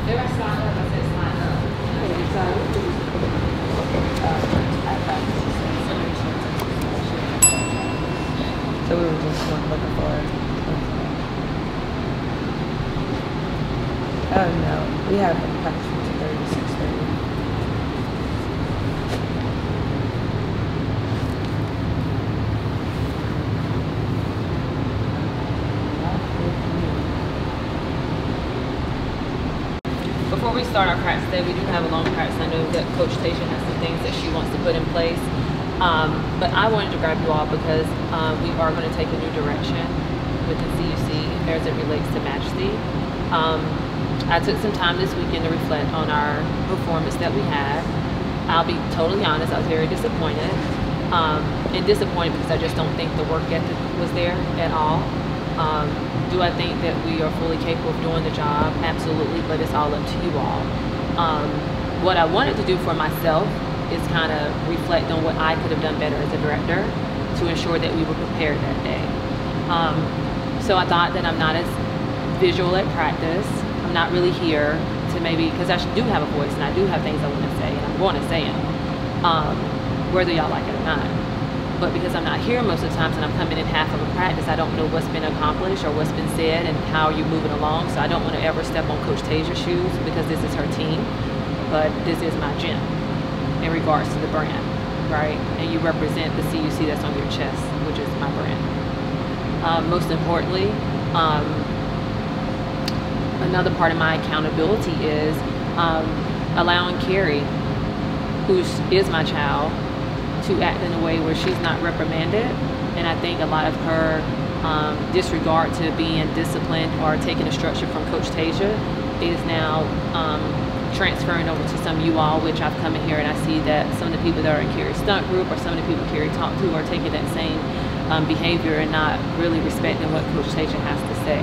If I sign up, I said sign up. So we were just looking for it. Oh no, we have practice from 2:30 to 6:30. Before we start our practice today, we do have a long practice. I know that Coach Tasia has some things that she wants to put in place. But I wanted to grab you all because we are going to take a new direction with the CUC as it relates to Match D. I took some time this weekend to reflect on our performance that we had. I'll be totally honest, I was very disappointed. And disappointed because I just don't think the work ethic was there at all. Do I think that we are fully capable of doing the job? Absolutely, but it's all up to you all. What I wanted to do for myself is kind of reflect on what I could have done better as a director to ensure that we were prepared that day. So I thought that I'm not as visual at practice. I'm not really here to maybe, because I do have a voice and I do have things I want to say and I'm going to say them, whether y'all like it or not. But because I'm not here most of the times and I'm coming in half of a practice, I don't know what's been accomplished or what's been said and how you're moving along. So I don't want to ever step on Coach Tasia's shoes because this is her team, but this is my gym in regards to the brand, right? And you represent the CUC that's on your chest, which is my brand. Most importantly, another part of my accountability is allowing Carrie, who is my child, to act in a way where she's not reprimanded. And I think a lot of her disregard to being disciplined or taking instruction from Coach Tasia is now transferring over to some of you all, which I've come in here and I see that some of the people that are in Carrie's stunt group or some of the people Carrie talked to are taking that same behavior and not really respecting what Coach Tasia has to say.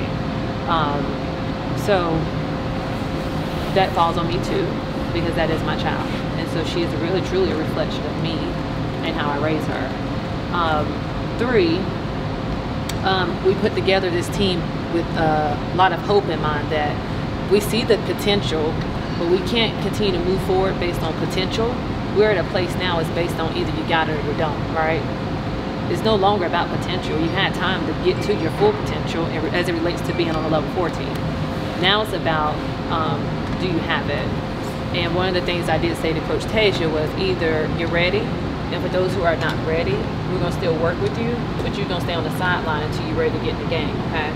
So that falls on me too, because that is my child. And so she is really truly a reflection of me and how I raise her. 3, we put together this team with a lot of hope in mind that we see the potential, but we can't continue to move forward based on potential. We're at a place now is based on either you got it or you don't, right? It's no longer about potential. You had time to get to your full potential as it relates to being on a level 14. Now it's about, do you have it? And one of the things I did say to Coach Tasia was either you're ready, and for those who are not ready, we're gonna still work with you, but you're gonna stay on the sideline until you're ready to get in the game, okay?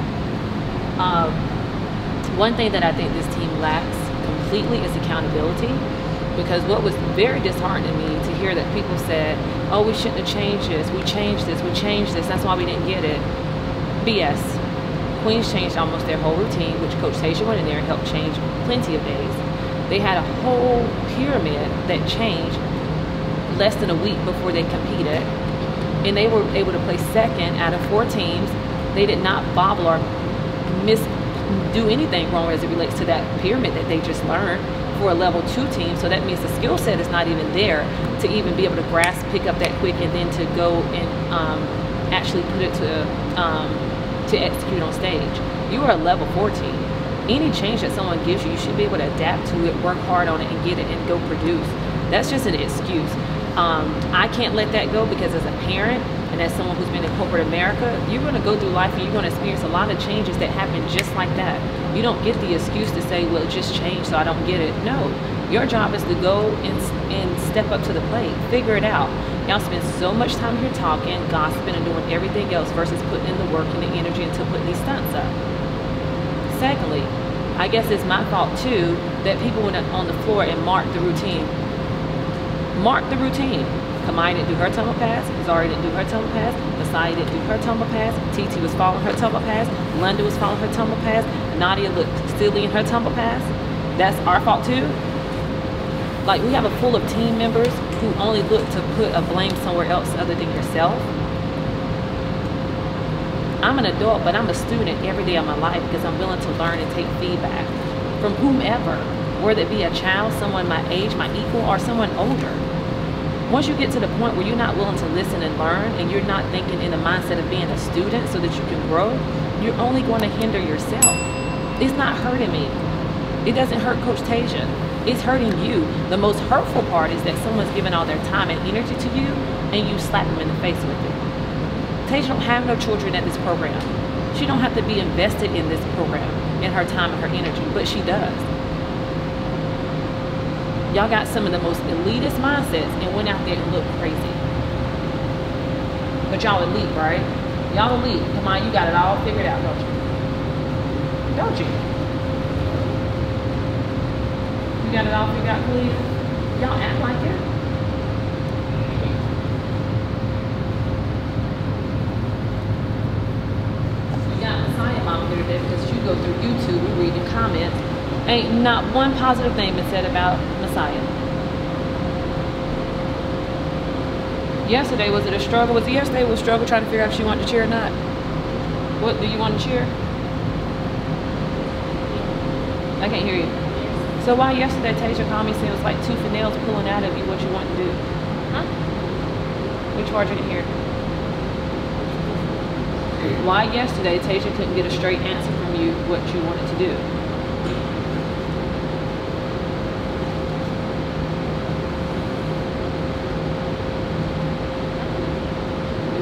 One thing that I think this team lacks completely is accountability, because what was very disheartening to me to hear that people said, oh, we shouldn't have changed this, we changed this, that's why we didn't get it. BS. Queens changed almost their whole routine, which Coach Tasia went in there and helped change plenty of days. They had a whole pyramid that changed less than a week before they competed, and they were able to place second out of 4 teams. They did not bobble or do anything wrong as it relates to that pyramid that they just learned for a level 2 team. So that means the skill set is not even there to even be able to grasp, pick up that quick, and then to go and actually put it to execute on stage. You are a level 14. Any change that someone gives you, you should be able to adapt to it, work hard on it, and get it and go produce. That's just an excuse. I can't let that go, because as a parent and as someone who's been in corporate America, you're going to go through life and you're going to experience a lot of changes that happen just like that. You don't get the excuse to say, well, it just changed so I don't get it. No, your job is to go and step up to the plate, figure it out. Y'all spend so much time here talking, gossiping, and doing everything else versus putting in the work and the energy into putting these stunts up. Secondly, I guess it's my fault too that people went on the floor and marked the routine. Mark the routine. Kamai didn't do her tumble pass. Zari didn't do her tumble pass. Masai didn't do her tumble pass. TT was following her tumble pass. London was following her tumble pass. Nadia looked silly in her tumble pass. That's our fault too. Like, we have a full of team members who only look to put a blame somewhere else other than yourself. I'm an adult, but I'm a student every day of my life because I'm willing to learn and take feedback from whomever, whether it be a child, someone my age, my equal, or someone older. Once you get to the point where you're not willing to listen and learn, and you're not thinking in the mindset of being a student so that you can grow, you're only going to hinder yourself. It's not hurting me. It doesn't hurt Coach Tasia. It's hurting you. The most hurtful part is that someone's giving all their time and energy to you and you slap them in the face with it. Tasia don't have no children at this program. She don't have to be invested in this program, in her time and her energy, but she does. Y'all got some of the most elitist mindsets and went out there and looked crazy. But y'all elite, right? Y'all elite. Come on, you got it all figured out, don't you? Don't you? You got it all figured out, Clea? Y'all act like it. We got Messiah Mom here today because you go through YouTube, we read the comments. Ain't not one positive thing been said about Messiah. Yesterday, was it a struggle? Was it yesterday was a struggle trying to figure out if she wanted to cheer or not? What, do you want to cheer? I can't hear you. So why yesterday Tasia called me saying it was like tooth and nails pulling out of you what you want to do? Huh? Which part you didn't hear? Why yesterday Tasia couldn't get a straight answer from you what you wanted to do?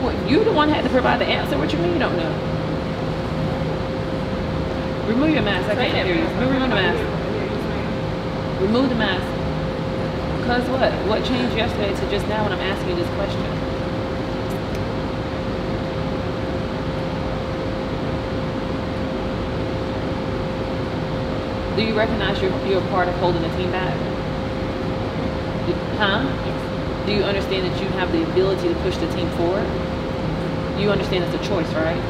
What, you the one had to provide the answer? What you mean you don't know? Remove your mask. I can't hear you. Remove the mask. Remove the mask. Because what? What changed yesterday to just now when I'm asking you this question? Do you recognize you're a part of holding the team back? Huh? Do you understand that you have the ability to push the team forward? You understand it's a choice, right?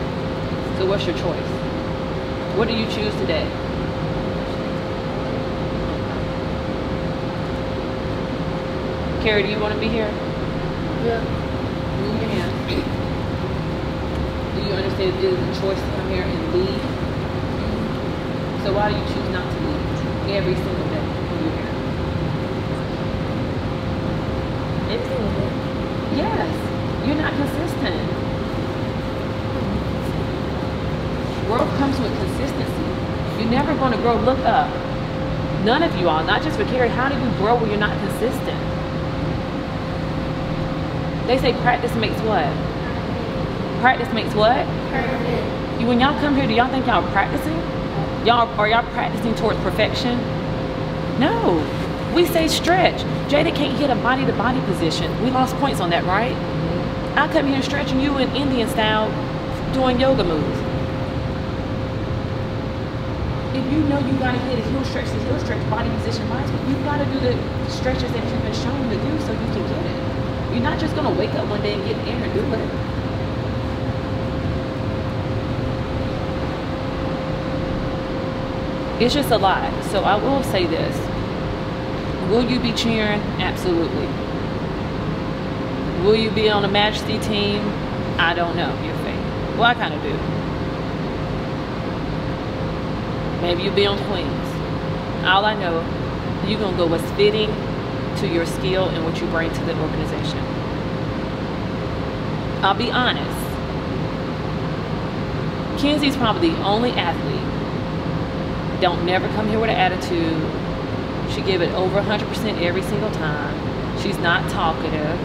So what's your choice? What do you choose today? Carrie, do you want to be here? Yeah. Move your hand. Do you understand it is a choice to come here and lead? So why do you choose not to lead every single day when you're here? Every single day? Yes. You're not consistent. Growth comes with consistency. You're never going to grow. Look up. None of you all, not just for Carrie, how do you grow when you're not consistent? They say practice makes what? Practice makes what? Perfect. When y'all come here, do y'all think y'all are practicing? Are y'all practicing towards perfection? No. We say stretch. Jada can't hit a body-to-body position. We lost points on that, right? I come here stretching you in Indian style doing yoga moves. If you know you gotta hit a heel stretch, the heel stretch body position wise, you gotta do the stretches that you've been shown to do so you can get it. You're not just gonna wake up one day and get in the air and do it. It's just a lot. So I will say this. Will you be cheering? Absolutely. Will you be on a Majesty team? I don't know your fate. Well, I kind of do. Maybe you'll be on Queens. All I know, you're going to go what's fitting to your skill and what you bring to the organization. I'll be honest. Kenzie's probably the only athlete. Don't never come here with an attitude. She give it over 100% every single time. She's not talkative.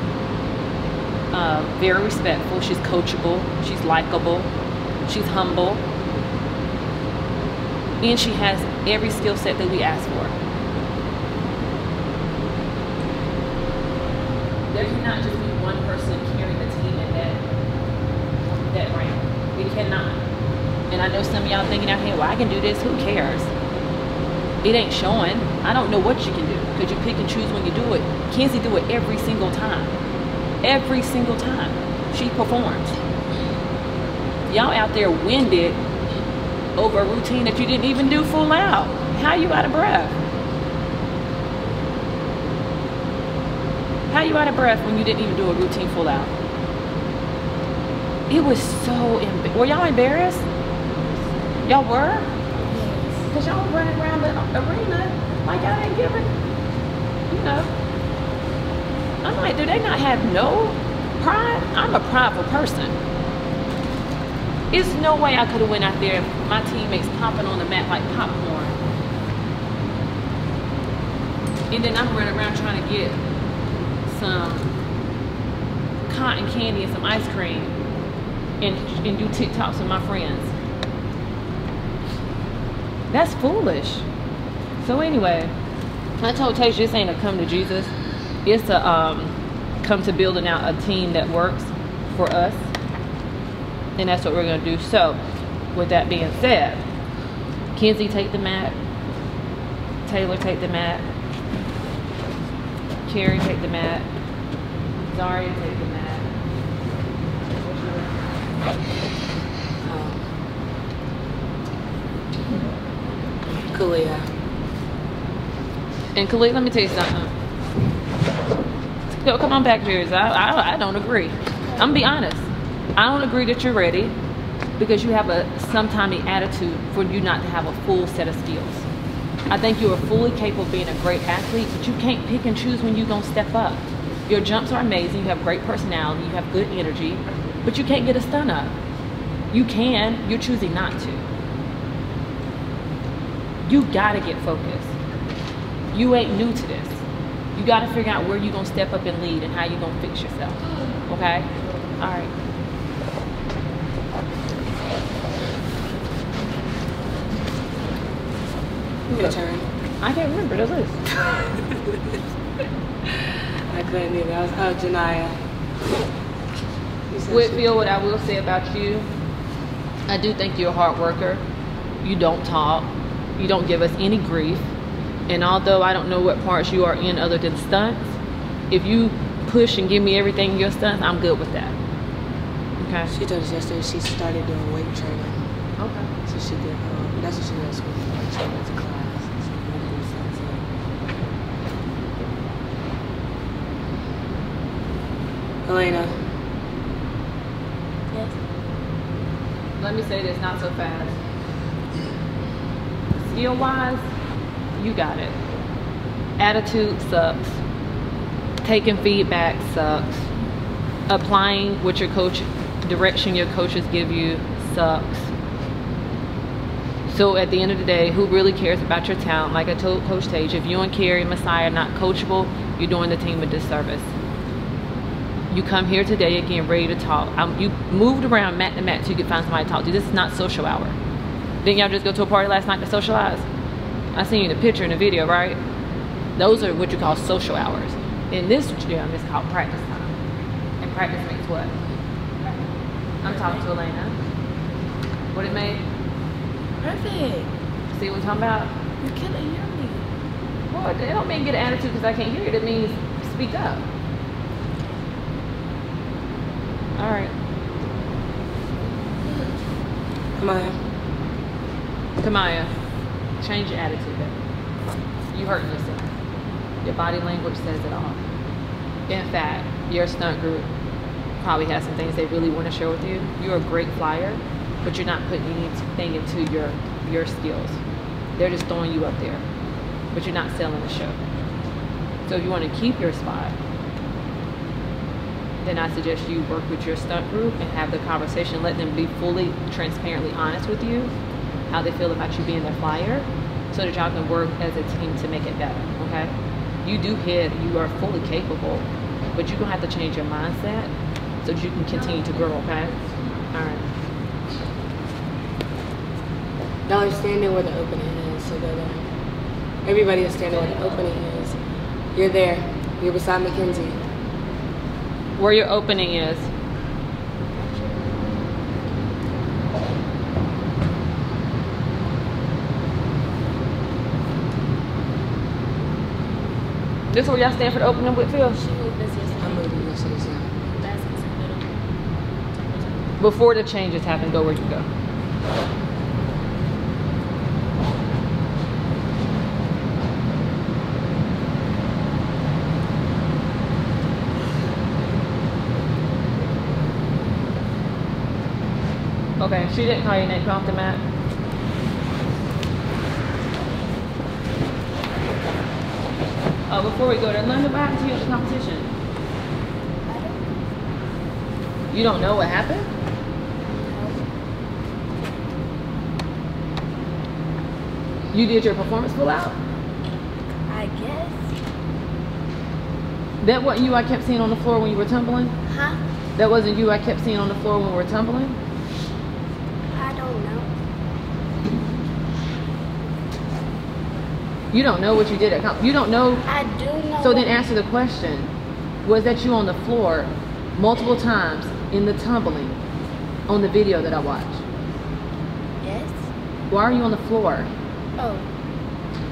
Very respectful. She's coachable. She's likable. She's humble. And she has every skill set that we ask for. There cannot just be one person carrying the team in that round. We cannot. And I know some of y'all thinking out here, well, I can do this. Who cares? It ain't showing. I don't know what you can do because you pick and choose when you do it. Kenzie do it every single time. Every single time. She performs. Y'all out there winded over a routine that you didn't even do full out. How you out of breath? How you out of breath when you didn't even do a routine full out? It was so were y'all embarrassed? Y'all were? Because y'all were running around the arena like y'all didn't give it, you know. I'm like, do they not have no pride? I'm a prideful person. There's no way I could have went out there, my teammates popping on the mat like popcorn. And then I'm running around trying to get some cotton candy and some ice cream and do TikToks with my friends. That's foolish. So anyway, I told Tasia this ain't a come to Jesus. It's a come to building out a team that works for us. And that's what we're gonna do. So with that being said, Kenzie, take the mat. Taylor, take the mat. Carrie, take the mat. Zaria, take the mat. Kalia. And Khalid, let me tell you something. Yo, come on back here. I don't agree. I'm gonna be honest. I don't agree that you're ready because you have sometimes the attitude for you not to have a full set of skills. I think you are fully capable of being a great athlete, but you can't pick and choose when you're gonna step up. Your jumps are amazing. You have great personality. You have good energy, but you can't get a stun up. You can. You're choosing not to. You gotta get focused. You ain't new to this. You gotta figure out where you're gonna step up and lead and how you're gonna fix yourself. Okay? All right. Your turn. I can't remember the list. I couldn't either. I was, Janiyah. Whitfield, what I will say about you, I do think you're a hard worker. You don't talk. You don't give us any grief. And although I don't know what parts you are in other than stunts, if you push and give me everything in your stunts, I'm good with that. Okay? She told us yesterday she started doing weight training. Okay. So she did, that's what she did at school. She went to class. So she went to do something. Elena. Yes. Let me say this not so fast. Skill wise, you got it. Attitude sucks. Taking feedback sucks. Applying what your coach, direction your coaches give you sucks. So at the end of the day, who really cares about your talent? Like I told Coach Tage, if you and Carrie and Messiah are not coachable, you're doing the team a disservice. You come here today again ready to talk. You moved around mat to mat so you could find somebody to talk to. This is not social hour. Didn't y'all just go to a party last night to socialize? I seen you in the picture and the video, right? Those are what you call social hours. In this gym, it's called practice time. And practice makes what? I'm talking to Elena. What it made? Perfect. See what I'm talking about? You can't hear me. Well, it don't mean get an attitude because I can't hear it. It means speak up. All right. Kamaya, change your attitude. You hurting yourself. Your body language says it all. In fact, your stunt group probably has some things they really want to share with you. You're a great flyer, but you're not putting anything into your skills. They're just throwing you up there, but you're not selling the show. So if you want to keep your spot, then I suggest you work with your stunt group and have the conversation. Let them be fully, transparently honest with you, how they feel about you being their flyer, so that y'all can work as a team to make it better, okay? You do hit, you are fully capable, but you're gonna have to change your mindset so that you can continue to grow, okay? All right. Y'all are standing where the opening is, so that everybody is standing where the opening is. You're there. You're beside Mackenzie. Where your opening is. This is where y'all stand for the opening, Whitfield? She moved this I'm yesterday. moving this to side. Baskets in the middle. Before the changes happen, go where you go. Okay, she didn't call your name. Come off the mat. Oh, before we go there, Linda, what happened to you at the competition? You don't know what happened? You did your performance pull out? I guess. That wasn't you I kept seeing on the floor when you were tumbling? Huh? That wasn't you I kept seeing on the floor when we were tumbling? I don't know. You don't know what you did at you don't know. I do know. So then answer the question. Was that you on the floor multiple times in the tumbling on the video that I watched? Yes. Why are you on the floor? Oh,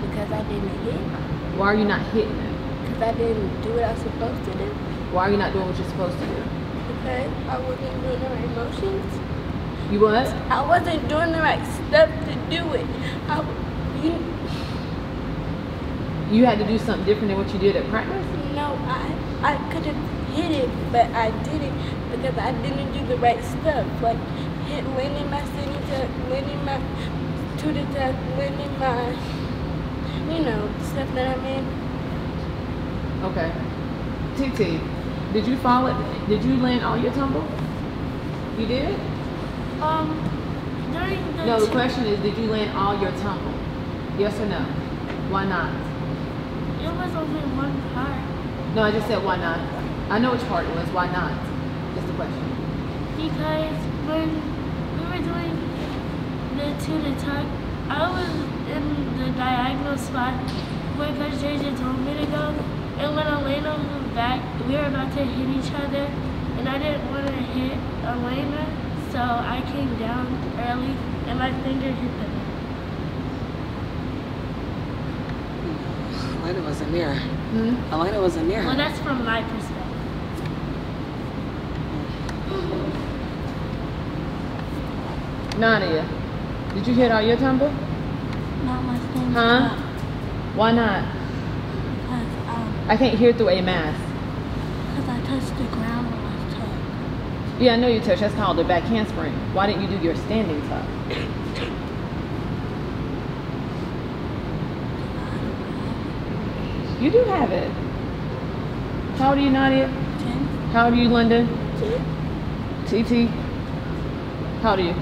because I didn't hit. Why are you not hitting it? Because I didn't do what I was supposed to do. Why are you not doing what you're supposed to do? Because I wasn't doing the right motions. You what? I wasn't doing the right stuff to do it. You had to do something different than what you did at practice? No, I could have hit it, but I didn't because I didn't do the right stuff. Like landing my sitting tuck, landing my to the tuck, landing my, stuff that I'm in. Okay. TT, did you fall it? Did you land all your tumble? You did? During the No, the question is, did you land all your tumble? Yes or no? Why not? it was only one part No, I just said why not. I know which part it was. Why not? That's the question. because when we were doing the to the tuck, I was in the diagonal spot where Coach JJ told me to go, and when Elena moved back, we were about to hit each other, and I didn't want to hit Elena, so I came down early, and my finger hit the net. Elena wasn't near. Hmm? Elena wasn't near Well, her. that's from my perspective. Nadia, did you hit all your tumble? Not my thing. Huh? Why not? Because I can't hear through a mask. I touched the ground when I was tucked. Yeah, I know you touched. That's called a back handspring. Why didn't you do your standing tuck? You do have it. How old are you, Nadia? 10. How old are you, Linda? 2. TT? How old are you?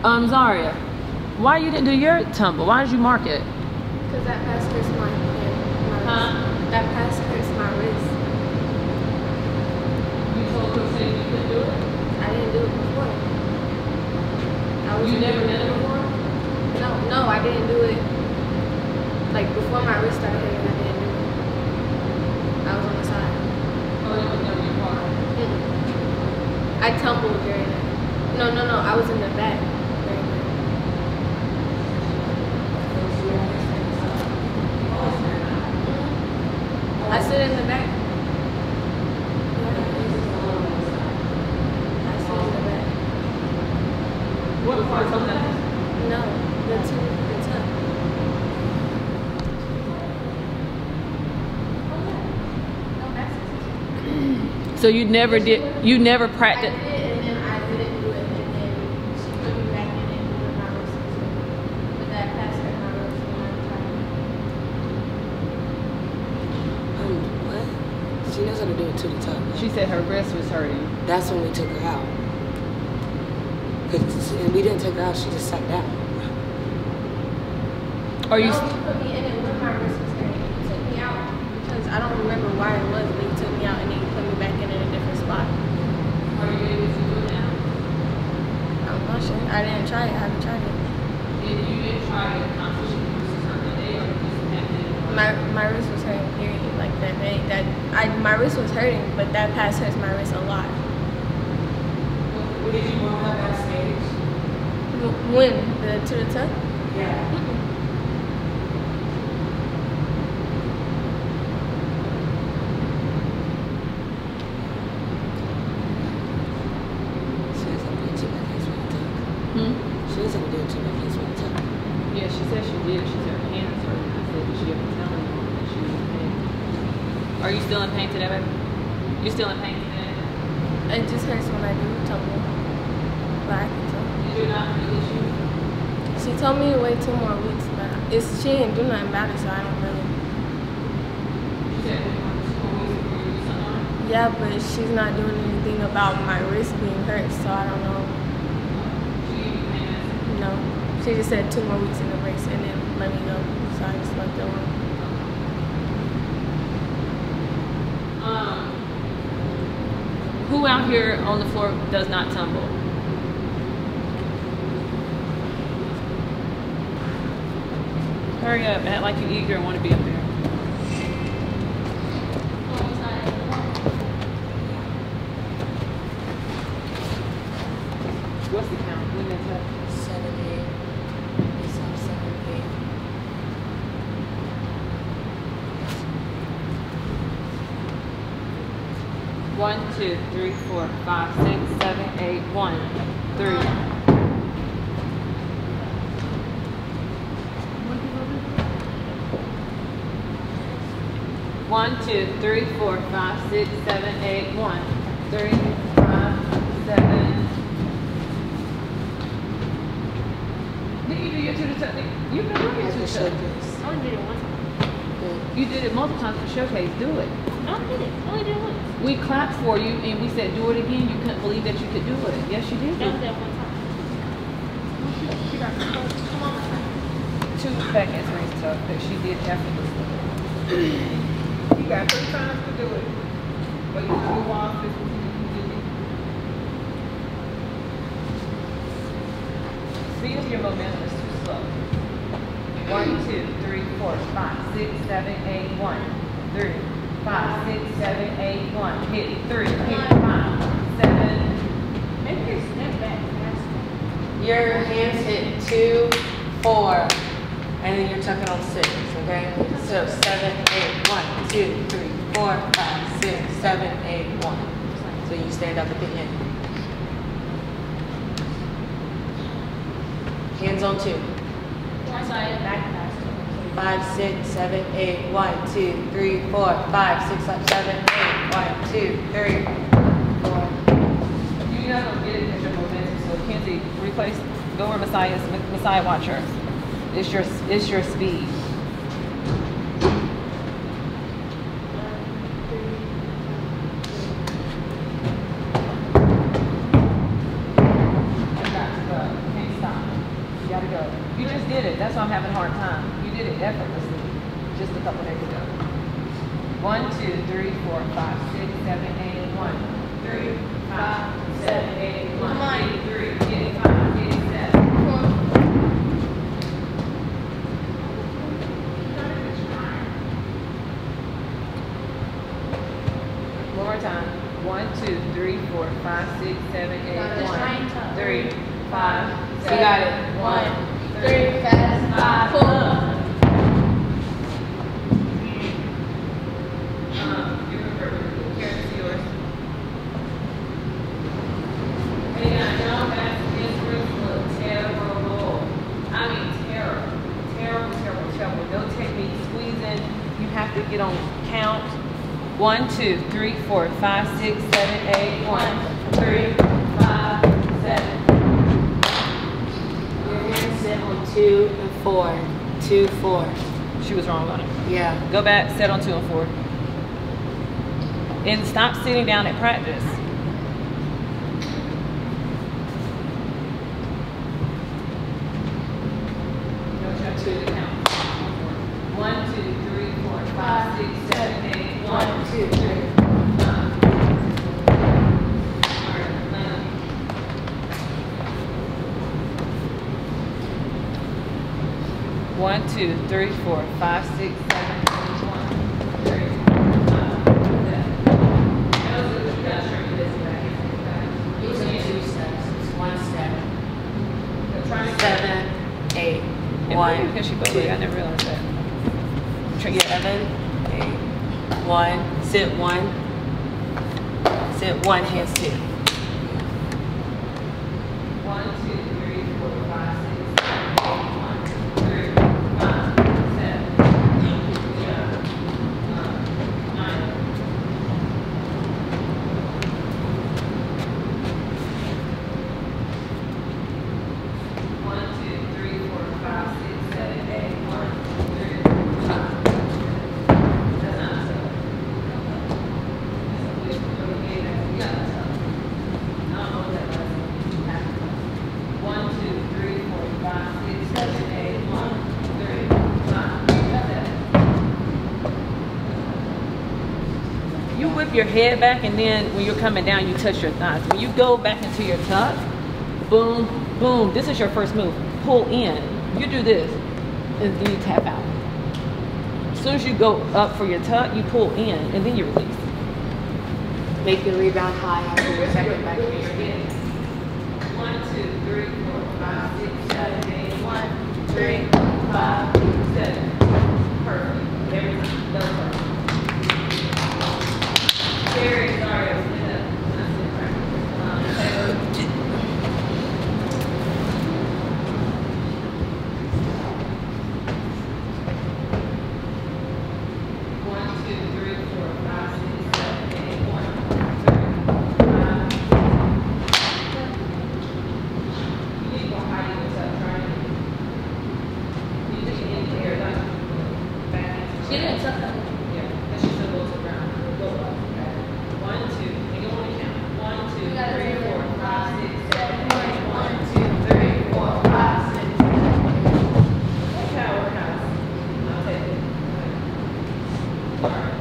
Okay. Zaria, why you didn't do your tumble? Why did you mark it? Because that pass hurts my hand. That pass hurts my wrist. You told Coach you couldn't do it? I didn't do it before. You never did it before? No, I didn't do it. Like before my wrist started hurting, I didn't do it. I was on the side. Oh, it was never your part. I tumbled during it. No, I was in the back during it. I stood in the back. I stood in the back. What part of that? No, the tuck. So you never practiced. I did it and then I didn't do it and then she put me back in it with my wrist. But that pass hurt my wrist and What? She knows how to do it to the top. She said her wrist was hurting. That's when we took her out. And we didn't take her out, she just sat down. Are you? No, you put me in it when my wrist was hurting. You took me out because I don't remember why it was, but you took me out and then you put me back in a different spot. Are you able to do it now? I'm not sure. I didn't try it. I haven't tried it. You didn't try it. Competition versus hurt that day, or you just happened? My wrist was hurting. Period. Like that day. My wrist was hurting, but that pass hurts my wrist a lot. Did you warm up backstage? When to the tuck? Yeah. She doesn't do it to my face when I tuck. Yeah, she said she did. She said her hands hurt. I said, did she ever tell anyone that she was in pain? Are you still in pain today, baby? You still in pain today? It just hurts when I do tumble. But I can tell. Did you not feel issue? She told me to wait 2 more weeks, but she didn't do nothing about it, so I don't really. She said, before you do something on it? Yeah, but she's not doing anything about my wrist being hurt, so I don't know. She gave you pain medicine? No. She just said 2 more weeks in the race and then let me go. So I just left it alone. Who out here on the floor does not tumble? Hurry up, act like you're eager and want to be up there. What's the count? When is that? 7, 8. It's up 7, 8. 1, 2, 3, 4, 5, 6, 7, 8, 1, 3. 1, 2, 3, 4, 5, 6, 7, 8, 1, 3, 5, 7. Did you do your two to tuck? You've been doing your two to tuck. I only did it one time. You did it multiple times for showcase. Do it. I only did it. I only did it once. We clapped for you and we said do it again. You couldn't believe that you could do it. Yes, you did. That was that one time. Come on. 2 seconds rings tough that she did effortlessly. You got 3 times to do it. But you can move on 50. Speed of your momentum is too slow. 1, 2, 3, 4, 5, 6, 7, 8, 1, 3, 5, 6, 7, 8, 1. Hit 3, hit 5, 7. Maybe you step back faster. Your hands hit 2, 4, and then you're tucking on 6, okay? So 7, 8, 1, 2, 3, 4, 5, 6, 7, 8, 1. So you stand up at the end. Hands on 2. That's why it's back faster. 5, 6, 7, 8, 1, 2, 3, 4, 5, 6, 7, 8, 1, 2, 3, 4. You're not gonna get it at your momentum. So Kenzie, replace. Go where Messiah watch her. It's your speed. You just did it. That's why I'm having a hard time. You did it effortlessly just a couple days ago. 1, 2, 3, 4, 5, 6, 7, 8, 1, 3, 5, 7, 8, 1, 3, 8, 5, 8, 7. One more time. 1, 2, 3, 4, 5, 6, 7, 8, 1, 3, 5, 7. You got it. 1, 3, fast, 5, 4. Get on count. 1, 2, 3, 4, 5, 6, 7, 8, 1, 3, 5, 7. Your hands sit on 2 and 4. 2, 4. She was wrong on it. Yeah. Go back, sit on 2 and 4. And stop sitting down at practice. To the count. 1, 2, 3, 4, 5, 6, 7, 8, 1, 2, 3, 1, 2, 3, 4, 5, 6, 7, 8, 1, 3, 5, 7. You took 2 steps. It's 1 step. 7, 8, 1, Because she both, I never realized that. 7, 8, 1. Sit 1. Sit 1, hands 2. 1, 2, 3, 4, 5, 6, 7, 8, 1, 3, 5, 7, 9. 1, 2, 3, 4, 5, 6, 7, 8, 1, 3, 5. That's not so. That's a good. Yeah, that's tough. I don't know what that was. whip your head back, and then when you're coming down, you touch your thighs. When you go back into your tuck, boom, boom. This is your first move. Pull in. You do this, and then you tap out. As soon as you go up for your tuck, you pull in, and then you release. Make the rebound high after your second back You're handspring. getting 1, 2, 3, 4, 5, 6, 7, 8. 1, 3, 5, 7. Perfect. Every time. That was perfect. Very sorry, I was in a practice. 1, 2, 3, 4, 5, 6, 7, 8. 1, 2, 3, 5. You need more height in this up, right? You just need to hear that. Back. She didn't tuck that. Yeah, that should still go to the ground. Go up. Okay. 1, 2. You don't want to count. 1, 2, 3, 4, 5, 6, 7, 8. 1, 2, 3, 4, 5, 6, 7, 8. That's how it works out. I'll take it. All right.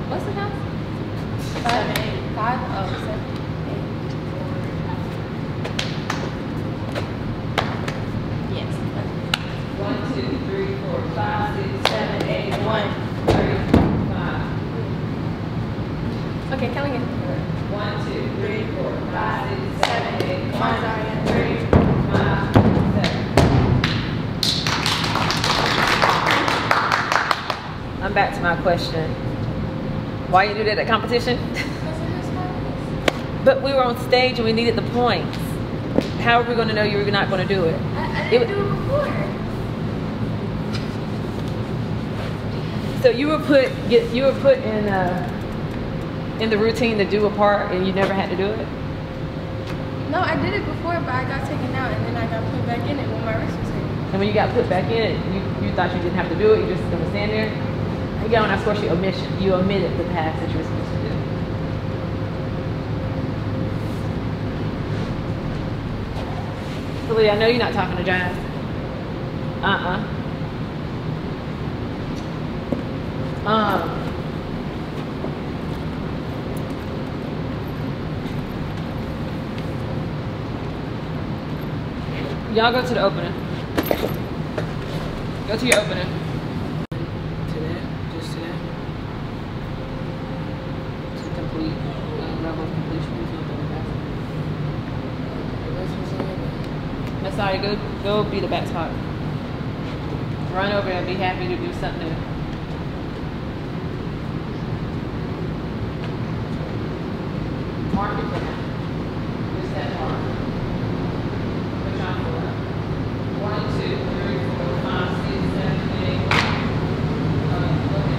What's the house? 7, 8, 5. Oh, 7, 8. Yes. 1, 2, 3, 4, 5, 6, 7, 8. 1, 3, 5. Okay, count again. 1, 2, 3, 4, 5, 6, 7, 8. 1, 3, 5, 7. I'm back to my question. Why you do that at competition? But we were on stage and we needed the points. How are we going to know you were not going to do it? I didn't do it before. So you were put in the routine to do a part, and you never had to do it. No, I did it before, but I got taken out, and then I got put back in it when my wrist was taken. And when you got put back in, you thought you didn't have to do it. You just gonna stand there. You got on that score sheet omission. You omitted the pass that you were supposed to do. So Lee, I know you're not talking to Jazz. Y'all go to the opener. Go to your opener. To that, just to that. To complete level of completion. Messiah, go be the back spot. Run over there and be happy to do something new. Mark it for now. Just that mark. Push on forward. 1, 2, 3, 4, 5, 6, 7, 8. Okay.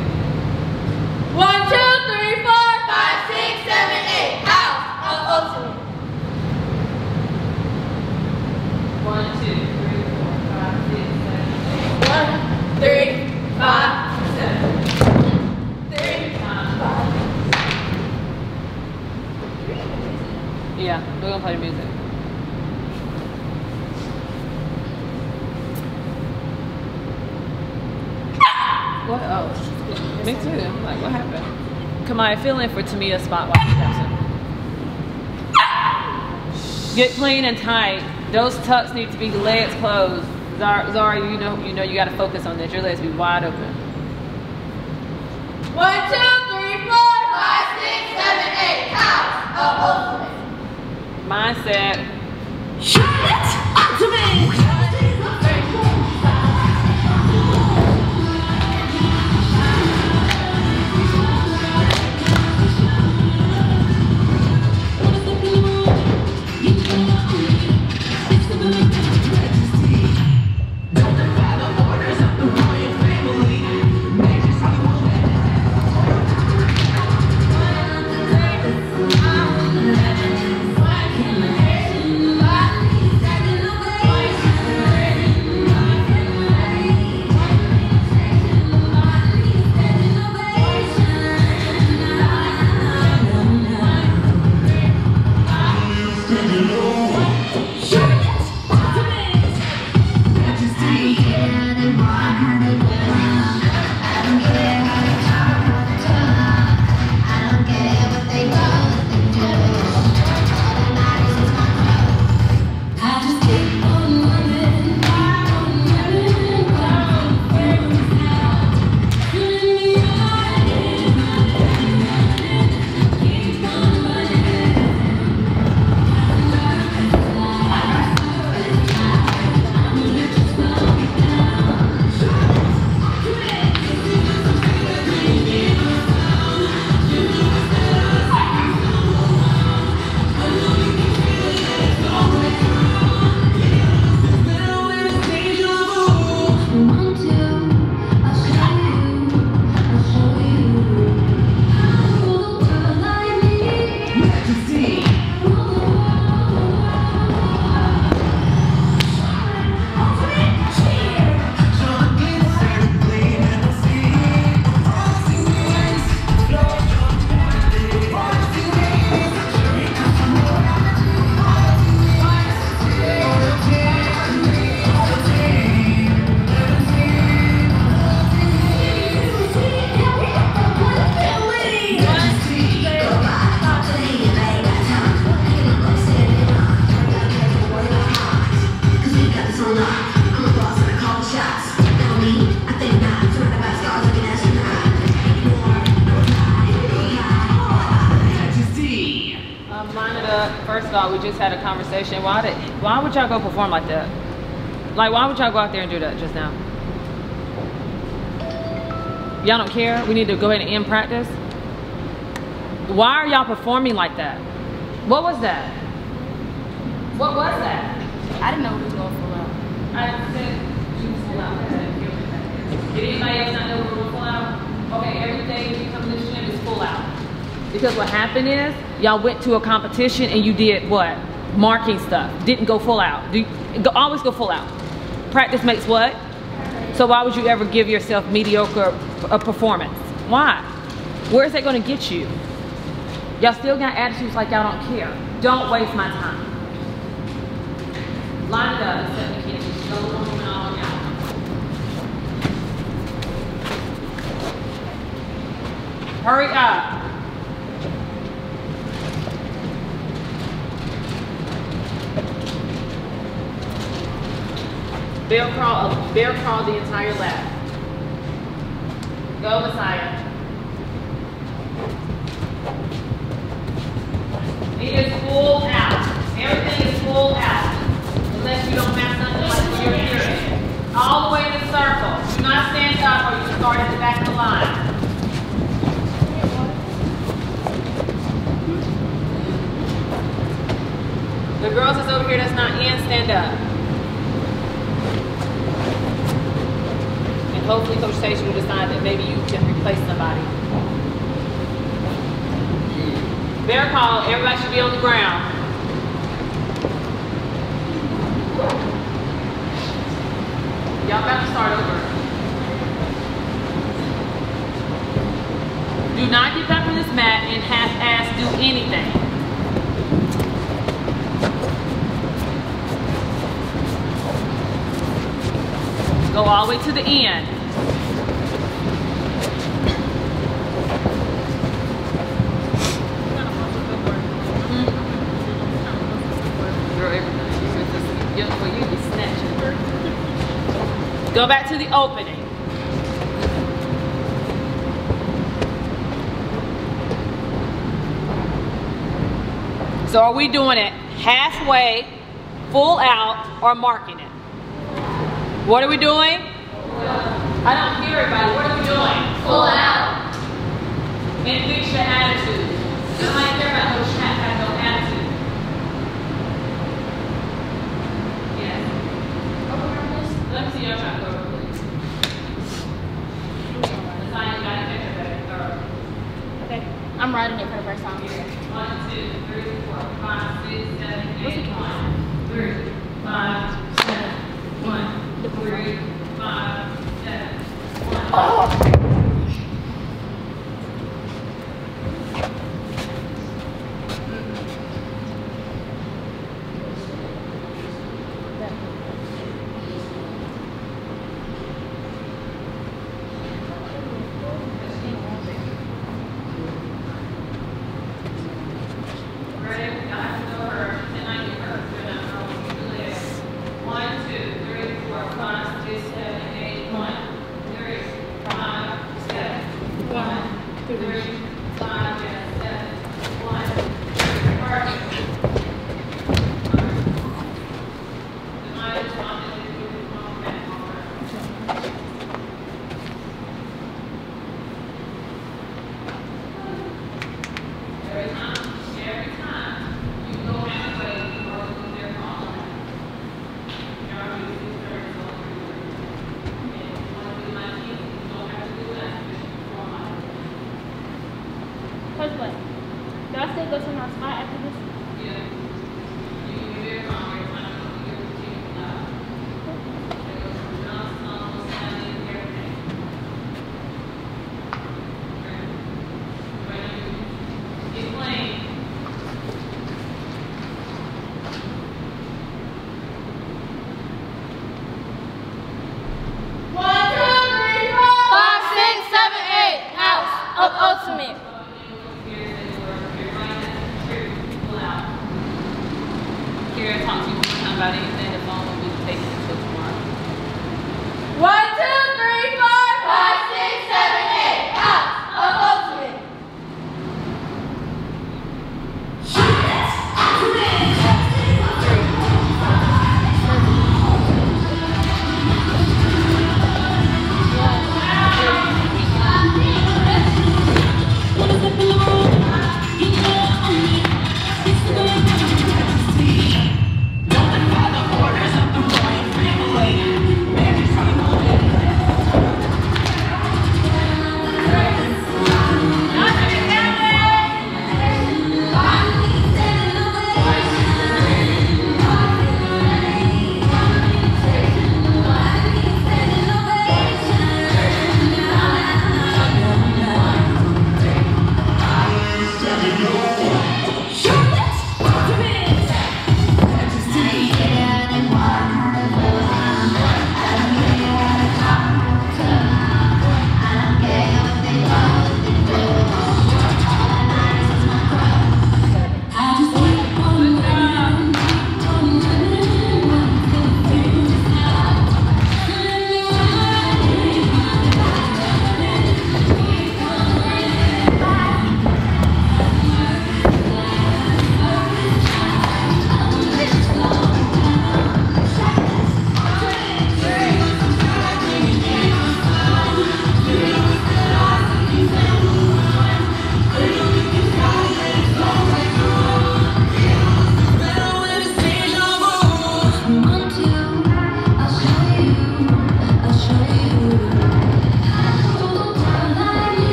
1, 2, 3, 4, 5, 6, 7, 8. House of ultimate. 1, 2, 3, 4, 5, 6, 7, 8. 1, 3, 5, 7. 3, 5. Yeah, we're gonna play music. What? Oh, me too. I'm like, what happened? Kamaya, fill in for Tamia's spot while she's absent. Get clean and tight. Those tucks need to be legs closed. Zara, you know you gotta focus on this. Your legs be wide open. 1, 2, 3, 4, 5, 6, 7, 8. House of ultimate. Mindset. Charlotte Ultimate! all, we just had a conversation. Why would y'all go perform like that? Like, why would y'all go out there and do that just now? Y'all don't care? We need to go ahead and end practice? Why are y'all performing like that? What was that? What was that? I didn't know we was going full out. I said she was full out. Did anybody else not know we were full out? Okay, every day you come to this gym is full out. Because what happened is, y'all went to a competition and you did what? Marking stuff. Didn't go full out. Always go full out. Practice makes what? So why would you ever give yourself mediocre performance? Why? Where is that going to get you? Y'all still got attitudes like y'all don't care. Don't waste my time. Line it up and set the kids. Go home and all out. Hurry up. Bear crawl the entire lap. Go, Messiah. It is full out. Everything is full out. Unless you don't have something like you're hearing. All the way in the circle. Do not stand up or you start at the back of the line. The girls that's over here that's not in, stand up. And hopefully Coach Station will decide that maybe you can replace somebody. Bear call, everybody should be on the ground. Y'all about to start over. Do not get back on this mat and half-ass do anything. Go all the way to the end. Go back to the opening. So are we doing it halfway, full out, or marking it? What are we doing? I don't hear everybody. What are we doing? Full out. And fix your attitude. Somebody care about no chat, have no attitude. Yes. Let me see y'all try to go real quick. The sign you got to catch it better. Okay. I'm writing it for the first time. 1, 2, 3, 4, 5, 6, 7, 8, 1, 3, 5, 7, 1. 3, 5, 7, 1. Oh. Do I still go to my spot after this? Yeah. You can be very calm. You're trying to go your routine out. It goes from jumps, tumbles, standing, everything. Ready? Keep playing. Ultimate.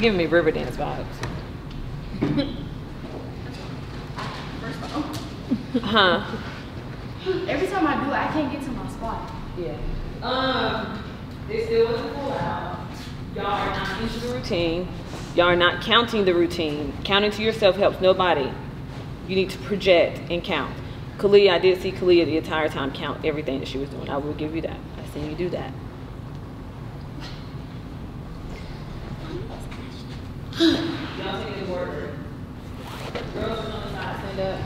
giving me Riverdance vibes. Huh? Every time I do it, I can't get to my spot. Yeah. It still wasn't full out. Y'all are not into the routine. Y'all are not counting the routine. Counting to yourself helps nobody. You need to project and count. Kalia, I did see Kalia the entire time count everything that she was doing. I will give you that. I seen you do that. Y'all take the word. Girls on the side, stand up.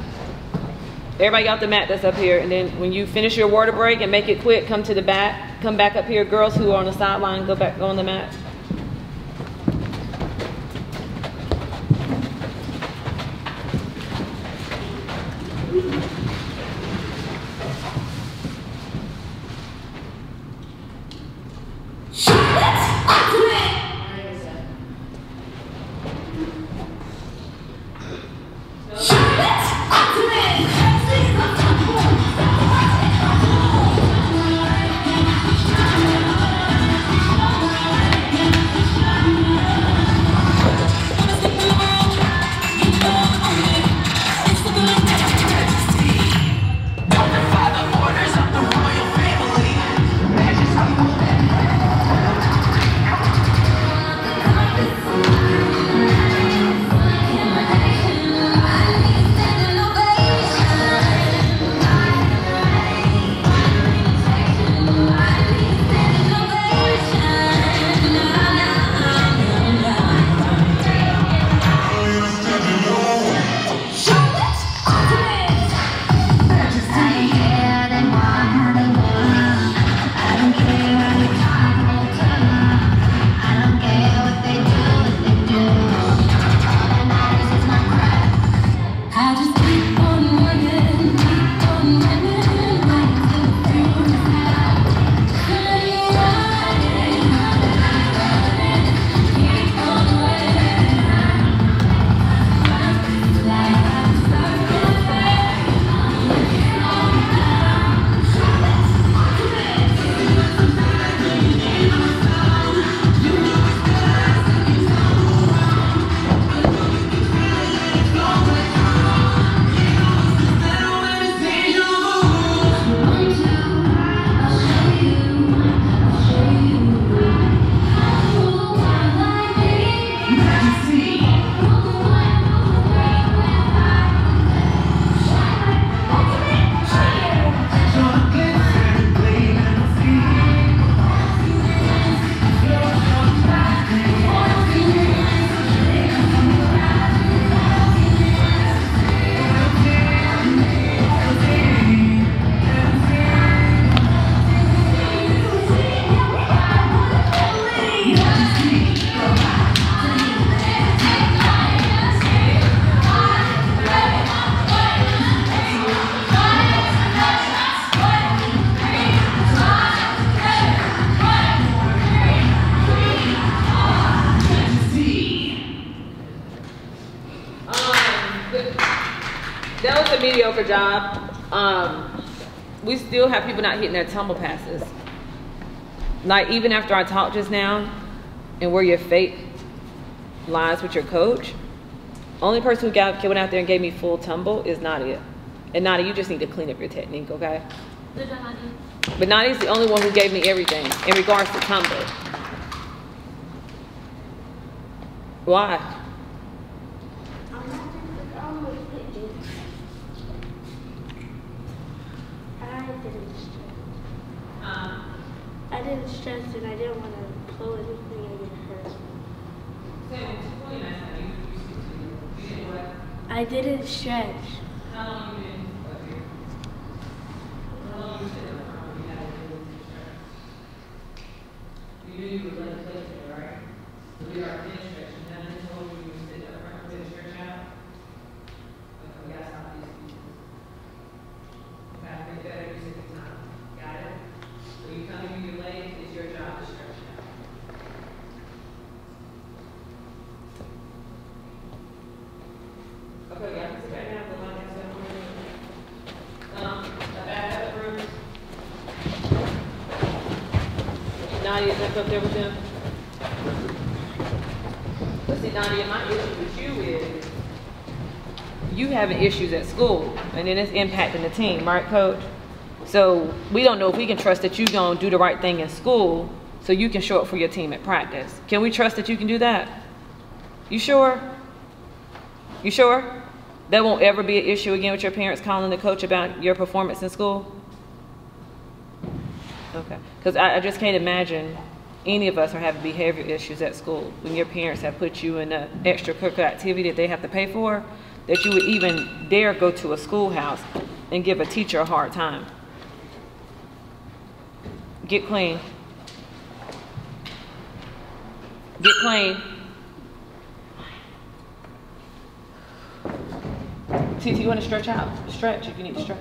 Everybody got the mat that's up here, and then when you finish your water break and make it quick, come to the back. Come back up here. Girls who are on the sideline, go on the mat. That was a mediocre job. We still have people not hitting their tumble passes. Like even after I talked just now and where your fate lies with your coach, only person who went out there and gave me full tumble is Nadia. And Nadia, you just need to clean up your technique, okay? But Nadia's the only one who gave me everything in regards to tumble. Why? I didn't stress and I didn't want to pull anything and get hurt. I didn't stretch. How long you been up here? How long you been up here? You knew you were letting play today, right? So we are finished stretching. Now they told you to sit up front and stretch out. Okay, we gotta stop these pieces. Okay, I think better you sit the time. Got it? So you come in your leg, it's your job to stretch out. Okay, yeah, sit back down, the line is the back of the room. Nadia's up there with them. Nadia, my issue with you is you having issues at school, and then it's impacting the team, right, Coach? So we don't know if we can trust that you're going to do the right thing in school so you can show up for your team at practice. Can we trust that you can do that? You sure? You sure? That won't ever be an issue again with your parents calling the coach about your performance in school? Okay. Because I just can't imagine any of us are having behavior issues at school when your parents have put you in an extracurricular activity that they have to pay for, that you would even dare go to a schoolhouse and give a teacher a hard time. Get clean. Get clean. TT, you want to stretch out? Stretch if you need to stretch.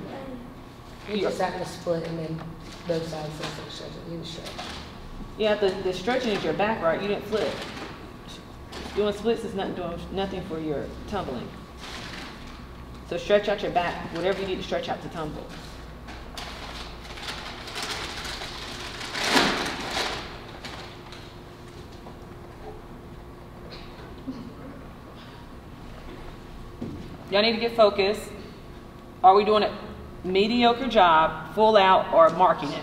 You just have to split and then both sides of the stretch. You need to stretch. Yeah, the stretching is your back, right? You didn't flip. Doing splits is not doing nothing for your tumbling. So stretch out your back, whatever you need to stretch out to tumble. Y'all need to get focused. Are we doing a mediocre job, full out, or marking it?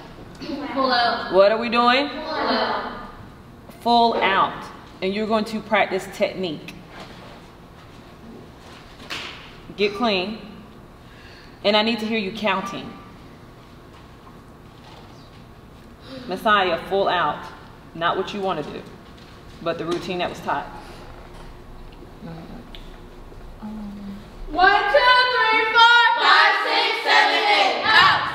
Pull out. What are we doing? Pull out. Full out. And you're going to practice technique. Get clean. And I need to hear you counting. Messiah, full out. Not what you want to do, but the routine that was taught. 1, 2, 3, 4, 5, 6, 7, 8. Out.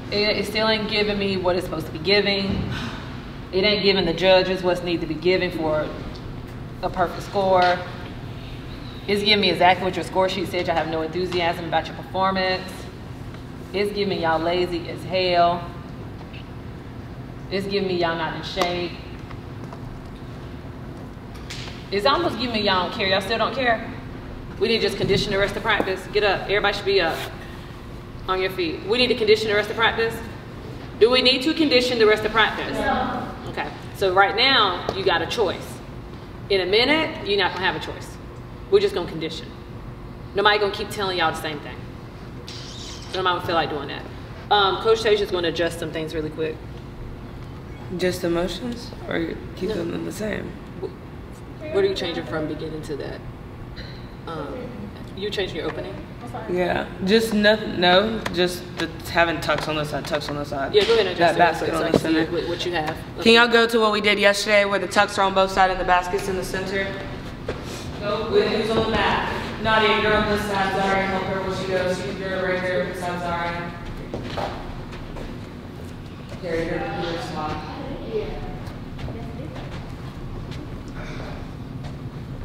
It still ain't giving me what it's supposed to be giving. It ain't giving the judges what's need to be given for a perfect score. It's giving me exactly what your score sheet said. Y'all have no enthusiasm about your performance. It's giving y'all lazy as hell. It's giving me y'all not in shape. It's almost giving me y'all don't care. Y'all still don't care? We need to just condition the rest of practice. Get up. Everybody should be up on your feet. We need to condition the rest of practice. Do we need to condition the rest of practice? No. Okay. So right now, you got a choice. In a minute, you're not gonna have a choice. We're just gonna condition. Nobody gonna keep telling y'all the same thing. So nobody would feel like doing that. Coach Tasha's gonna adjust some things really quick. Just emotions, or keep them the same? What are you changing from beginning to that? You changing your opening? Yeah, just nothing. No, just having tucks on this side, tucks on the side. Yeah, go ahead and adjust that basket so on I the can see center. what you have. Can y'all go to what we did yesterday, where the tucks are on both sides and the baskets in the center? Go with who's on the mat. Nadia, you're on this side. Zara, help her where she goes. You're right there with the side, Zara. Here, you're your spot.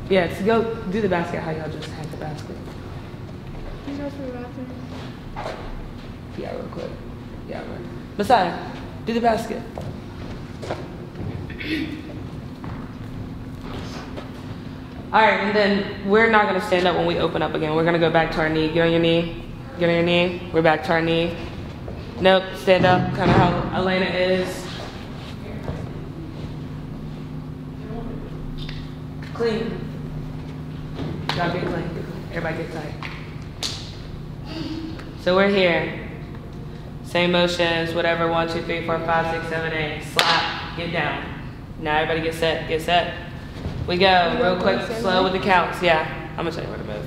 Yeah, to go do the basket, how y'all just hack the basket. You go to the bathroom. Yeah, real quick. Yeah, right. Messiah, do the basket. All right, and then we're not gonna stand up when we open up again. We're gonna go back to our knee. Get on your knee. Get on your knee. We're back to our knee. Nope, stand up, kind of how Elena is. Clean. Gotta get clean. Everybody get tight. So we're here. Same motions, whatever. 1, 2, 3, 4, 5, 6, 7, 8. Slap. Get down. Now everybody get set. Get set. We go. Real quick, slow with the counts. Yeah. I'm gonna tell you where to move.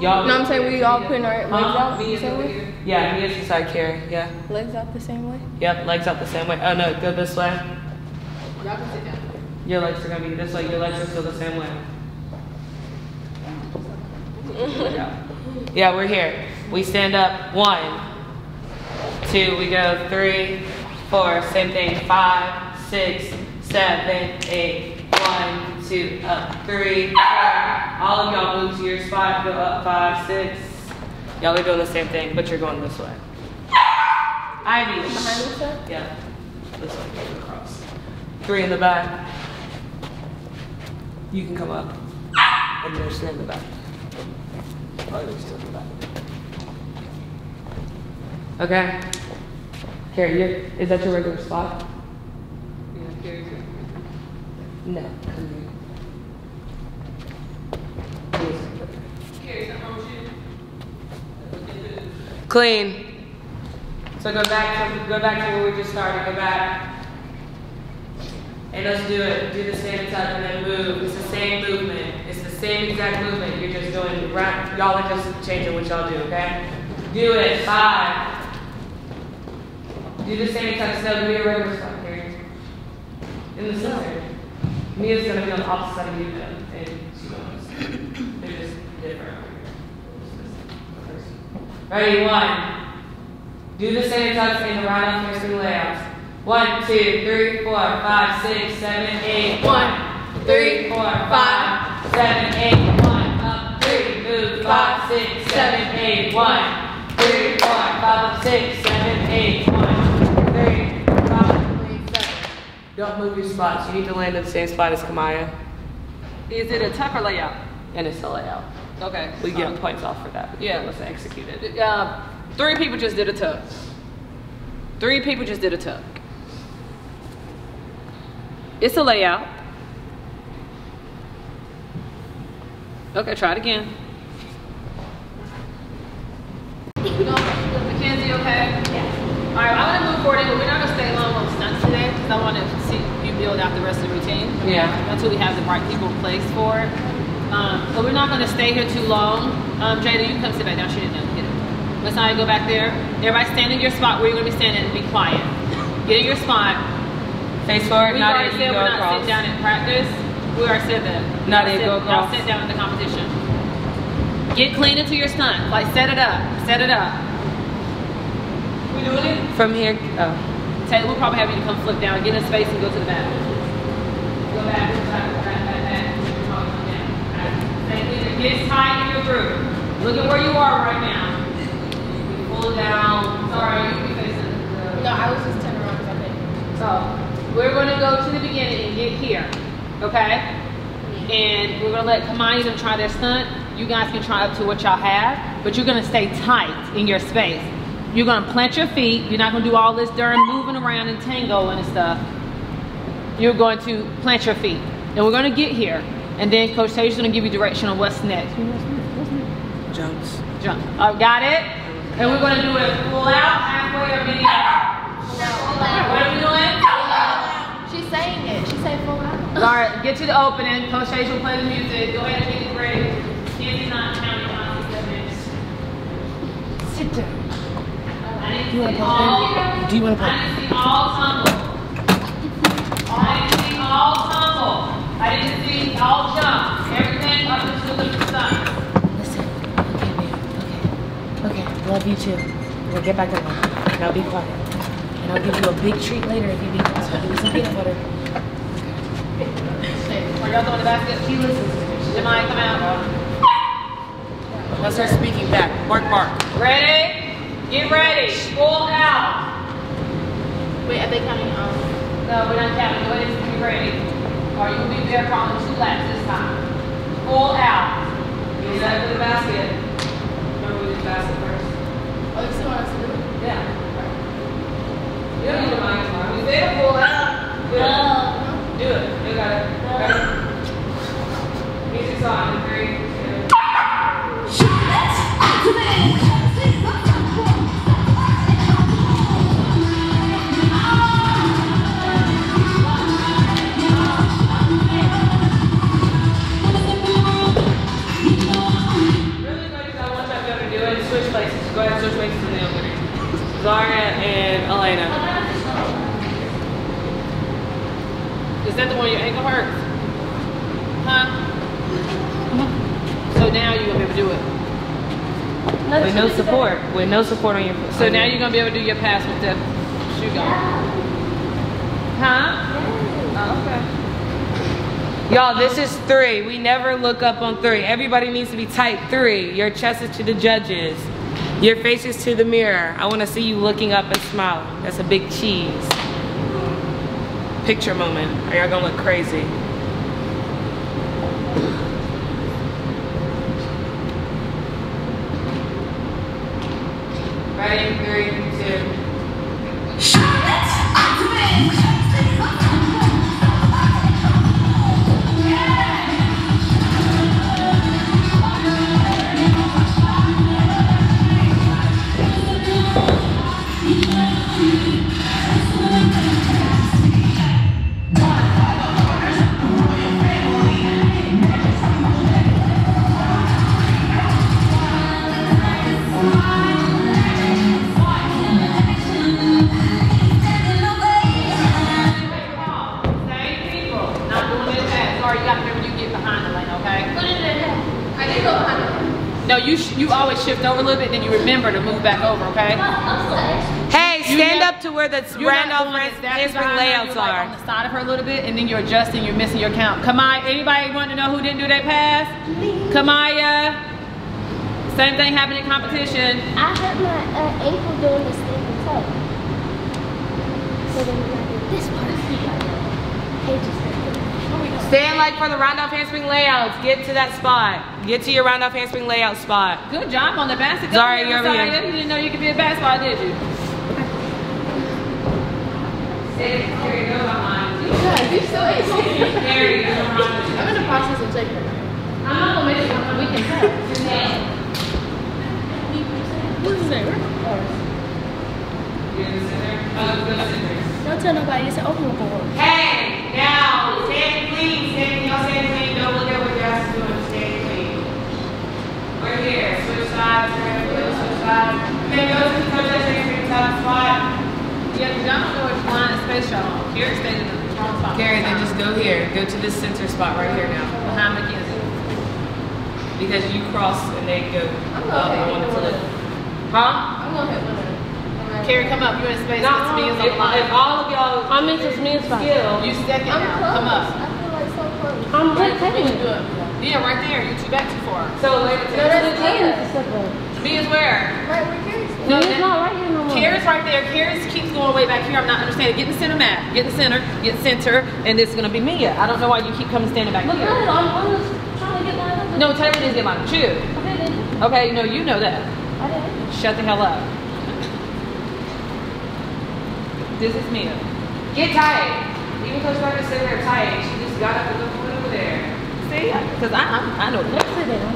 Y'all. No, I'm saying we all putting our legs out Me the is same over way? here. Yeah, me is the side carry. Yeah. Legs out the same way? Yep, legs out the same way. Oh no, go this way. Y'all can sit down. Your legs are gonna be this way. Your legs are still the same way. Yeah, we're here. We stand up. 1, 2. We go 3, 4. Same thing. 5, 6, 7, 8. 1, 2. Up. 3, 4. All of y'all move to your spot. Go up. 5, 6. Y'all are doing the same thing, but you're going this way. Ivy. Behind this side? Yeah. This way. Go across. 3 in the back. You can come up. And they're still in the back. Oh, they're still in the back. Okay. Carrie, is that your regular spot? Yeah, Carrie's here. No. Come here. Carrie's at home with you. Clean. So go back to where we just started. Go back. And let's do it. Do the same tuck and then move. It's the same movement. It's the same exact movement. You're just doing right. Y'all are just changing what y'all do, okay? Do it. 5. Do the same tuck. Still do your regular spot here. In the center. Mia's gonna be on the opposite side of you though. And she goes. They're just different. Ready? 1. Do the same tucks in the right up facing layouts. 1, 2, 3, 4, 5, 6, 7, 8. 1, 3, 4, 5, 7, 8. 1, up, 3, move, 5, 6, 7, 8. 1, 3, 4, 5, 6, 7, 8. 1, 3, 5, 7. Don't move your spots. You need to land in the same spot as Kamaya. Is it a tuck or layout? And it's a layout. Okay. We get points off for that. Yeah. Let's execute it. 3 people just did a tuck. 3 people just did a tuck. It's a layout. Okay, try it again. Mackenzie, okay? Yeah. All right, I'm gonna move forward, but we're not gonna stay long on stunts today because I want to see you build out the rest of the routine. Yeah. Until we have the right people in place for it. So we're not gonna stay here too long. Jada, you come sit back down. She didn't know. Get it. Let's not go back there. Everybody stand in your spot where you're gonna be standing and be quiet. Get in your spot. Face forward. We've already said we're not sitting down in practice. We already said that. Nadia, go Y'all across. sit down in the competition. Get clean into your stunt. Like set it up. Set it up. We doing it? From here. Oh. Taylor, we'll probably have you to come flip down, get in space and go to the back. Go back, back. Stay clean. Get tight in your groove. Look at where you are right now. You pull it down. Sorry, you be facing the... No, I was just turning around because I couldn't. So we're going to go to the beginning and get here, okay? And we're going to let Kamani them try their stunt. You guys can try up to what y'all have, but you're going to stay tight in your space. You're going to plant your feet. You're not going to do all this darn moving around and tango and stuff. You're going to plant your feet. And we're going to get here. And then Coach Taylor's gonna give you direction on what's next. Jumps. Jump. Got it? And we're gonna do it full out, halfway, or midi. What are we doing? She's saying it. She said full out. All right, get to the opening. Coach Taylor will play the music. Go ahead and get it ready. Kenzie not counting on 7 minutes. Sit down. Do you want to play? I didn't see all tumble. I didn't see all tumble. I didn't see all jump. Everything up until the sun. Listen, okay, babe, okay, love you too. We'll get back on. Now be quiet. And I'll give you a big treat later if you be quiet. I'll give you some peanut butter. Are y'all throwing the basket? She listens. Jemai, come out. Let's start speaking back. Bark, bark. Ready? Get ready. Full out. Wait, are they counting on? No, we're not counting. Go ahead and be ready. Or you'll be there crawling 2 laps this time. Full out. Get that for the basket. Remember we did the basket first? Oh, you still want us to do it? Yeah. You don't need to mind tomorrow. We said full out. Do it. Do it. You got it. Ready? Music's on. 3, 2. Switch places. Go ahead and switch places in the opening. Zarya and Elena. Is that the one your ankle hurts? Huh? So now you're gonna be able to do it. With no support. With no support on your foot. So now you're gonna be able to do your pass with the shoe gone. Huh? Oh, okay. Y'all, this is 3. We never look up on 3. Everybody needs to be type 3. Your chest is to the judges. Your face is to the mirror. I want to see you looking up and smiling. That's a big cheese. Picture moment. Or y'all gonna look crazy. Ready? 3, 2. No, you always shift over a little bit, then you remember to move back over, okay? Hey, stand up to where the Randolph handspring layouts are. On the side of her a little bit, and then you're adjusting, you're missing your count. Kamaya, anybody want to know who didn't do their pass? Kamaya. Same thing happened in competition. I hurt my ankle doing the sneak toe. So then when I did this part, it just Stand like for the Randolph handspring layouts. Get to that spot. Get to your Randolph handspring layout spot. Good job on the basket. Sorry, you're over here. You didn't know you could be a basketball, did you? Here you go behind. You still ain't taking it. There you go behind. I'm in the process of taking it. I'm not gonna make it one we can tell. What is that? You're in the center? Oh, go center. Don't tell nobody, it's an open board. Hey, now, stand clean. Y'all stand clean. Don't look at what your ass is doing. Stand clean. We're here. Switch sides. Switch sides. Okay, go to the coach handspring top spot. Yeah, because y'all don't know which line of space y'all on. Carrie stayed in the wrong spot. Carrie, then just go here. Go to this center spot right here now. Behind Mackenzie. Because you cross and they go up. I want it to look. Huh? I'm gonna hit one. Carrie, come up. You're in space. It's me on the line. If all of y'all, I'm in this man's spot. you second now. Come up. I feel like so close. I'm good taking it. Yeah, right there. You're too back too far. So later. No, that's here. Me is where? Right where Carrie's. No, it's not right here no more. Carrie's right there. Carrie's keeps going way back here. I'm not understanding. Get in the center, Matt. Get in the center. Get center. And this is gonna be Mia. I don't know why you keep coming standing back Look, here. I'm just trying to get lined up. No, Taylor needs to get lined up. You. Okay, then. Okay, no, you know that. I did. Shut the hell up. This is Mia. Get tight. Even Coach Parker sitting there tight. She just got up and looked over there. See? Because I know. Let's sit down.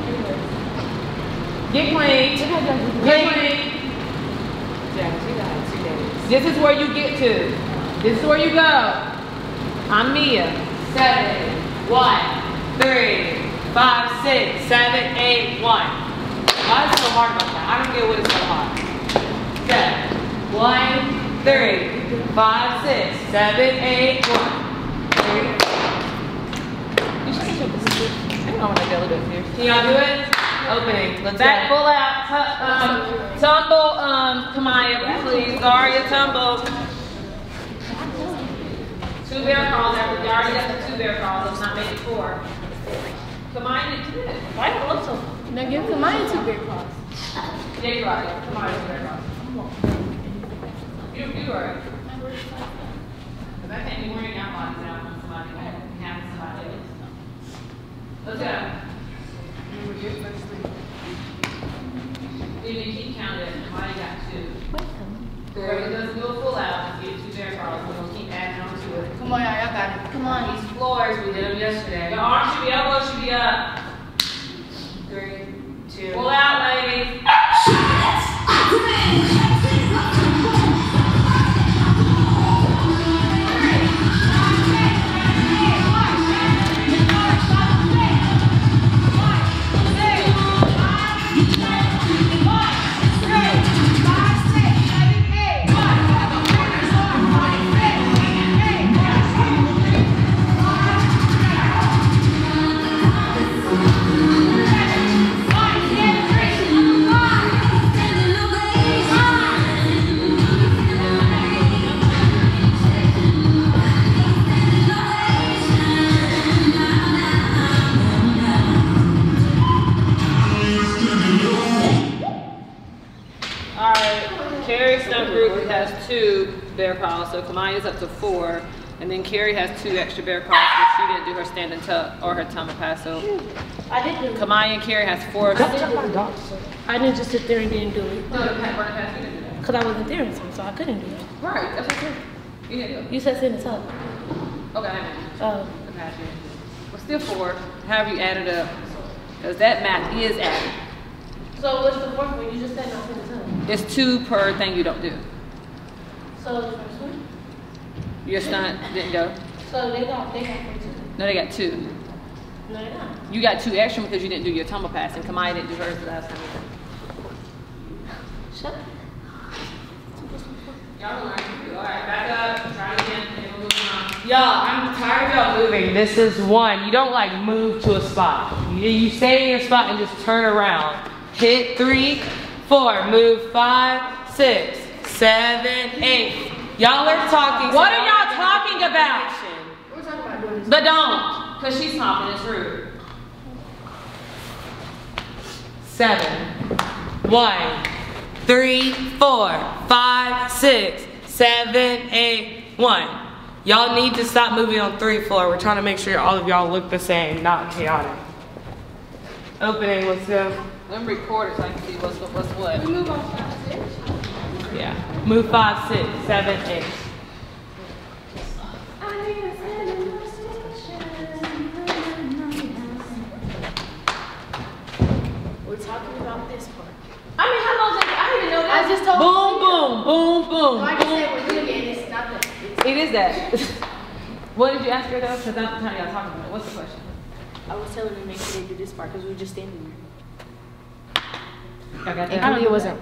Get clean. Get clean. Janice, you got 2 days. This is where you get to. This is where you go. I'm Mia. 7, 1, 3, 5, 6, 7, 8, 1. Why is it so hard about that? I don't get what it's so hard. 7, 1, 3, 5, 6, 7, 8, 1. You should get your position. I don't want to do it here. Can y'all do it? Opening. Let's back, full out. Tumble, Kamaya, please. Zaria, tumble. 2 bear crawls after you already got the 2 bear crawls. Let's not make it 4. Kamaya did it. Why do it look so? Now give Kamaya 2 bear claws. Yeah, you're right. Kamaya 2 bear crawls. You are right. Because I can't be wearing our bodies out on somebody having somebody else. Let's go. You didn't keep counting. Kamaya got 2. It doesn't go full out. You get 2 bear crawls. We're going to keep adding on to it. Come on, y'all got it. Come on. These floors, we did them yesterday. The arms should be elbows should be up. 3, 2. Pull out, ladies. Group has 2 bear crawls, so Kamaya's up to 4, and then Carrie has 2 extra bear crawls, but she didn't do her standing tuck or her tumble pass. So I didn't. Kamaya and Carrie has 4. I didn't just sit there and didn't do it. No, the pass, you didn't do that. Because I wasn't there, so I couldn't do it. Right, that's what I said. You didn't do it. You said sit in the tub. Okay, I know. Oh. The pass you didn't do it. Well, still 4. However you add it up, because that math is added. So what's the 4th one? You just said not in the tub. It's 2 per thing you don't do. So the first one? Your stunt didn't go. So they got 4 too. No, they got 2. No, they're not. You got 2 extra because you didn't do your tumble pass, and Kamaya didn't do hers the last time either. Shut up. Y'all learn. All right, back up. Try again. And we'll move on. Y'all, I'm tired of y'all moving. This is 1. You don't like move to a spot. You stay in your spot and just turn around. Hit 3, 4. Move 5, 6, 7, 8. Y'all are talking. What are y'all talking about? We're talking about doing this. But don't, because she's talking. It's rude. 7, 1, 3, 4, 5, 6, 7, 8, 1. Y'all need to stop moving on 3, 4. We're trying to make sure all of y'all look the same, not chaotic. Opening, let's go. Let me record it so I can see what's what. We move on 5, 6. Yeah. Move 5, 6, 7, 8. We're talking about this part. I mean, how long is it? I didn't even know that. I just told boom, you. boom, boom, boom. No, I just said we're doing it and it's not that. It is that. What did you ask her though? Because that's the time y'all talking about it. What's the question? I was telling them to make sure they do this part because we were just standing there. Y'all got And that? Kalia wasn't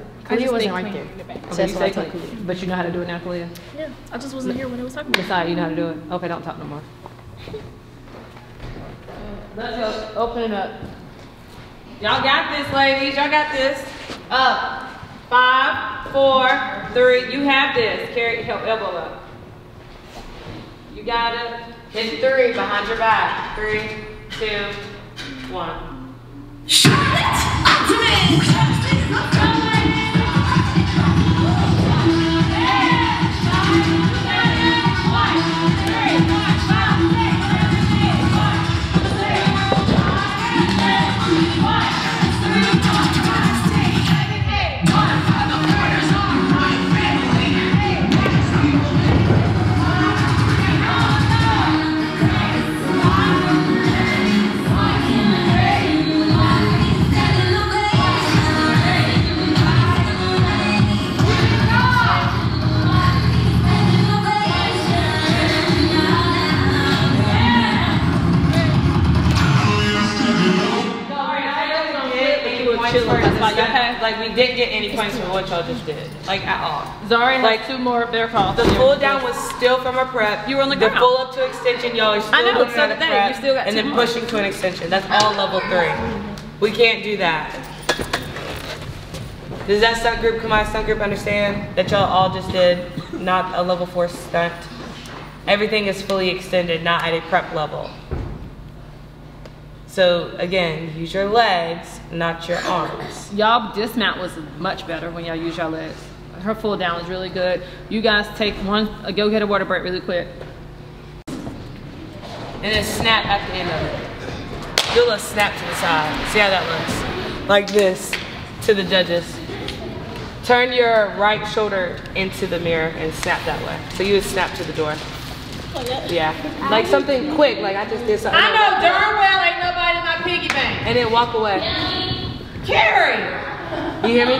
right there. Okay, So that's you why I say told clean. Kalia. But you know how to do it now, Kalia? Yeah, I just wasn't here when it was talking about it. Decide you know how to do it. Okay, don't talk no more. Let's go. Open it up. Y'all got this, ladies. Y'all got this. Up. 5, 4, 3. You have this. Carry help elbow up. You got it. Hit 3 behind your back. 3, 2, 1. That's why you that, like we didn't get any points for what y'all just did, like at all. Zari Like, has 2 more bear calls. The pull down was still from a prep. You were on the The ground. pull up to extension, y'all are still I know, looking so at a did they. prep, You still got and 2 then more. pushing to an extension. That's all level 3. We can't do that. Does that stunt group, come on, stunt group understand that y'all all just did not a level 4 stunt? Everything is fully extended, not at a prep level. So again, use your legs, not your arms. Y'all dismount was much better when y'all use your legs. Her full down was really good. You guys take go get a water break really quick. And then snap at the end of it. Do a little snap to the side. See how that looks? Like this to the judges. Turn your right shoulder into the mirror and snap that way. So you would snap to the door. Yeah. Like something quick, like I just did something. I know darn well ain't nobody in my piggy bank. And then walk away. Carrie! You hear me?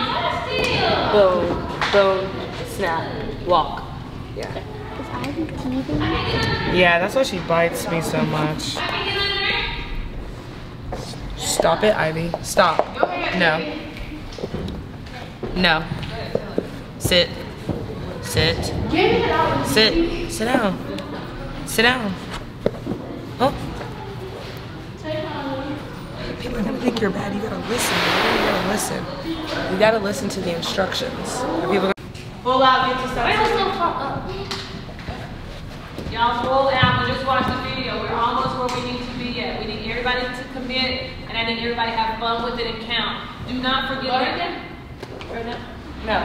Boom, boom, snap, walk. Yeah. Yeah, that's why she bites me so much. Stop it, Ivy. Stop. No. No. Sit. Sit. Sit. Sit down. Sit down. Oh. People are gonna think you're bad. You gotta listen. You gotta listen. You gotta listen to the instructions. Are people gonna pull out, get yourself. Y'all pull out and just watch the video. We're almost where we need to be at. We need everybody to commit, and I need everybody to have fun with it and count. Do not forget that. Right now? No.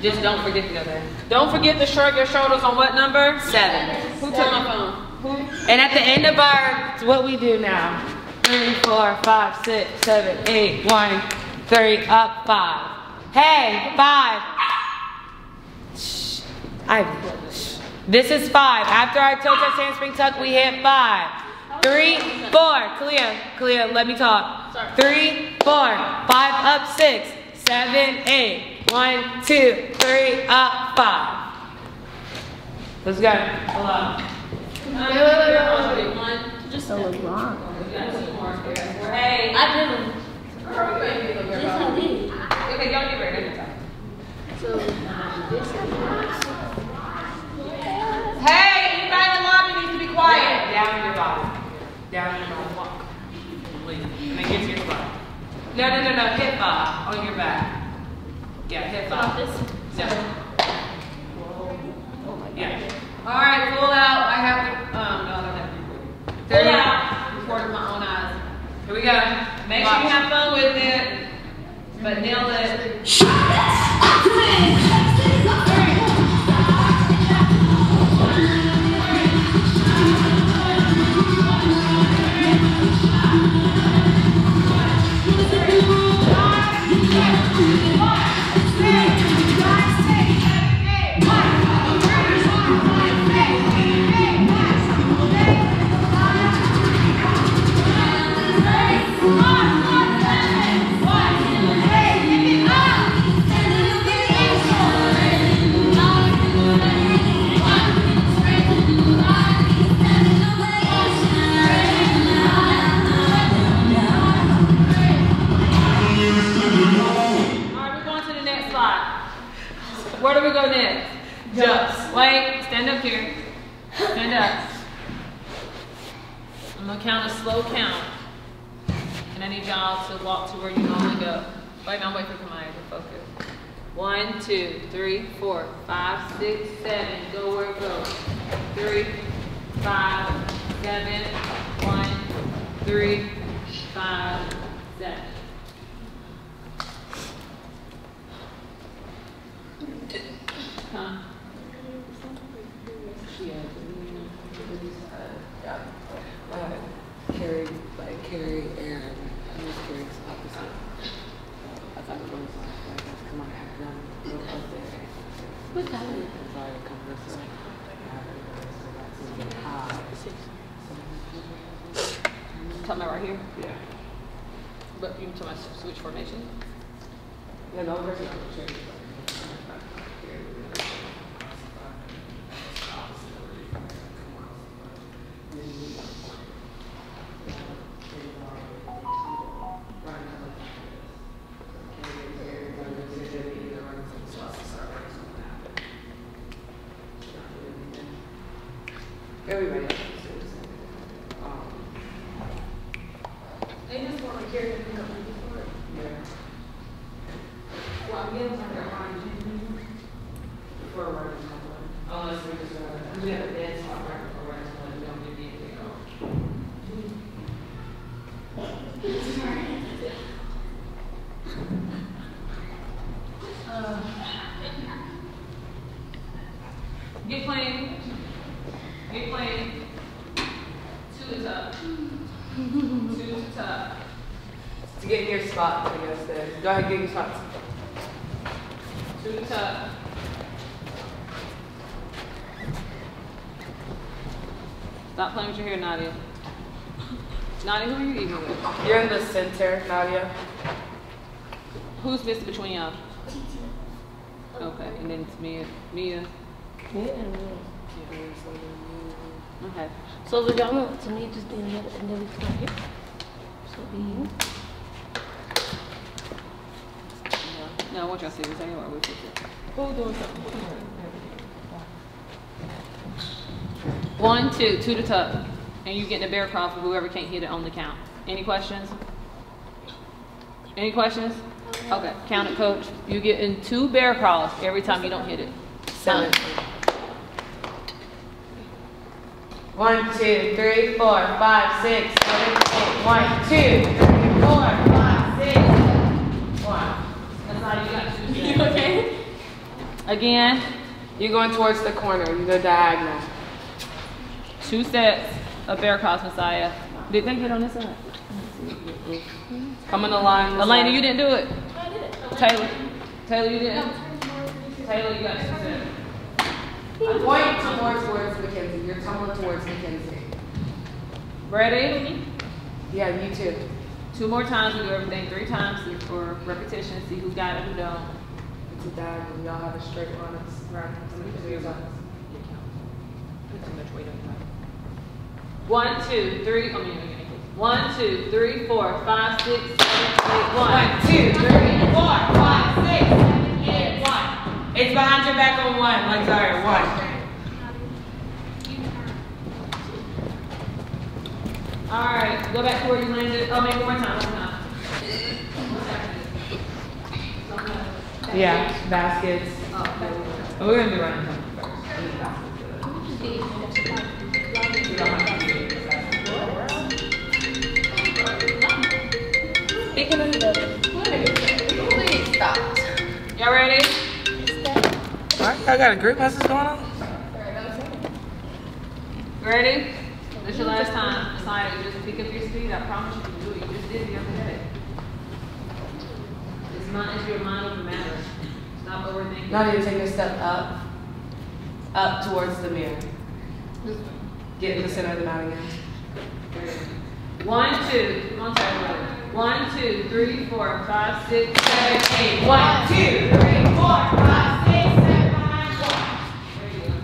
Just don't forget to go there. Don't forget to shrug your shoulders on what number? 7. Who took my phone? Who? And at the end of our, what we do now. 3, 4, 5, 6, 7, 8, 1, 3, up, 5. Hey, 5. Shh. Ivy. Shh. This is 5. After our toe touch handspring tuck, we hit 5. 3, 4. Kalia, let me talk. 3, 4, 5, up, 6, 7, 8. 1, 2, 3, up, 5. Let's go. Hold on. Wait. Just so long. Hey. I didn't. Just I did. Okay, y'all get ready. So this Hey, anybody in the lobby needs to be quiet. Down your body. Down your body. Walk. Lean. And then get to your spot. No. Hit 5 on your back. Yeah, hit 5. No. Yeah. All right, pull out. I have to. No, I don't have to. Pull out. Record with my own eyes. Here we go. Make sure you have fun with it, but nail it. Where do we go next? Jumps. Wait, stand up here. Stand up. I'm gonna count a slow count. And I need y'all to walk to where you normally go. Wait, now wait for Kamaya to focus. 1, 2, 3, 4, 5, 6, 7. Go where it goes. 3, 5, 7. 1, 3, 5, 7. Huh? Carrie and Miss Carrie's opposite. I thought it was like, come on, have them go up there. What that is? Sorry, come this way. High. Tell me right here. Yeah. But you tell me switch formation. Yeah, no, we're not sure. For a running one. Unless we just we have a dead spot right for running one, we don't need anything else. Get clean. Get clean. To the top. To the top. To get in your spots, I guess. Go ahead, get your spots. To the top. Stop playing with your hair, Nadia. Nadia, who are you eating with? You're in the center, Nadia. Who's missing between y'all? Okay, and then it's Mia. Mia. Okay. So the y'all want to me just do another and then we come here. So be you. No, I want y'all to see this anyway. We'll fix it. Who's doing something? 1, 2, to the tuck. And you getting a bear crawl for whoever can't hit it on the count. Any questions? Any questions? Okay, count it, coach. You get in 2 bear crawls every time you don't hit it. 7. 1, 2, 3, 4, 5, 6, 7, 8. 1, 2, 3, 4, 5, 6, 1. That's all you got to do. You okay? Again, You're going towards the corner. You go diagonal. 2 sets of bear crawls, Messiah. Did they get on this side? Come in the line. Elena, you didn't do it. Taylor. Taylor, you didn't. Taylor, you got 2 sets. Point towards Mackenzie. You're tumbling towards Mackenzie. Ready? Yeah, you too. 2 more times. We do everything 3 times for repetition. See who got it, who don't. It's a diagonal. Y'all have a straight line. Right. Put too much weight on your body. 1, 2, 3. 1, 2, 3, 4, 5, 6, 7, 8, 1. 2, 3, 4, 5, 6, 7, 8, 1. It's behind your back on 1. Like sorry, 1. All right, go back to where you landed. Oh, maybe one more time. Yeah, baskets. Oh, We're gonna be running first. Speaking of the Please stop. y'all ready? I got a group message going on. Ready? This is your last time. Messiah, just pick up your speed. I promise you can do it. You just did the other day. It's your mind over matter. Stop overthinking. Now you take a step up towards the mirror. Get in the center of the mat again. 1, 2. Come on, Taylor. 1, 2, 3, 4, 5, 6, 7, 8. 1, 2, 3, 4, 5, 6, 7,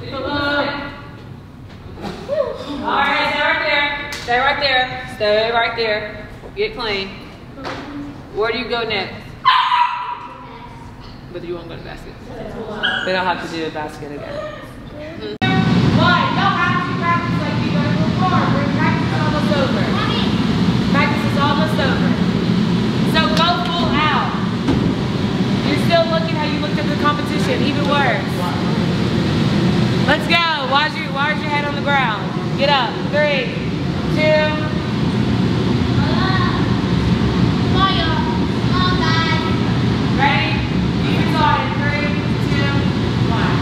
8, 1. All right, stay right there. Stay right there. Stay right there. Get clean. Where do you go next? But you won't go to basket. They don't have to do a basket again. Why? Don't have to practice like you did before. Practice is almost over. Practice is almost over. So go full out. You're still looking how you looked at the competition, even worse. Let's go. Why's your head on the ground? Get up. 3, 2. Ready? You started. 3, 2, 1.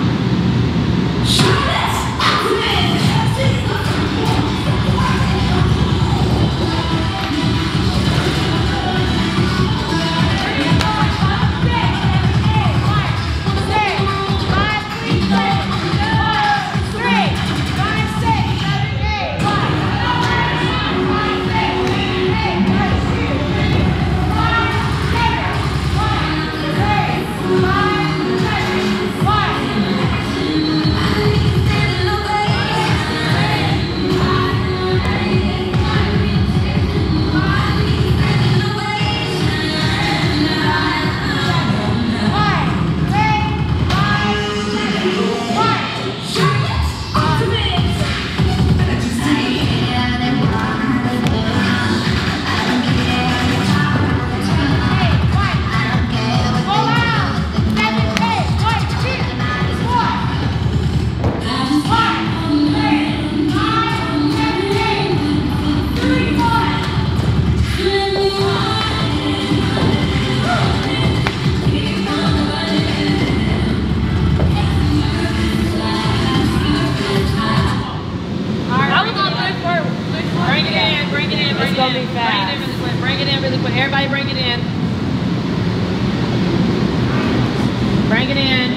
Bring it in.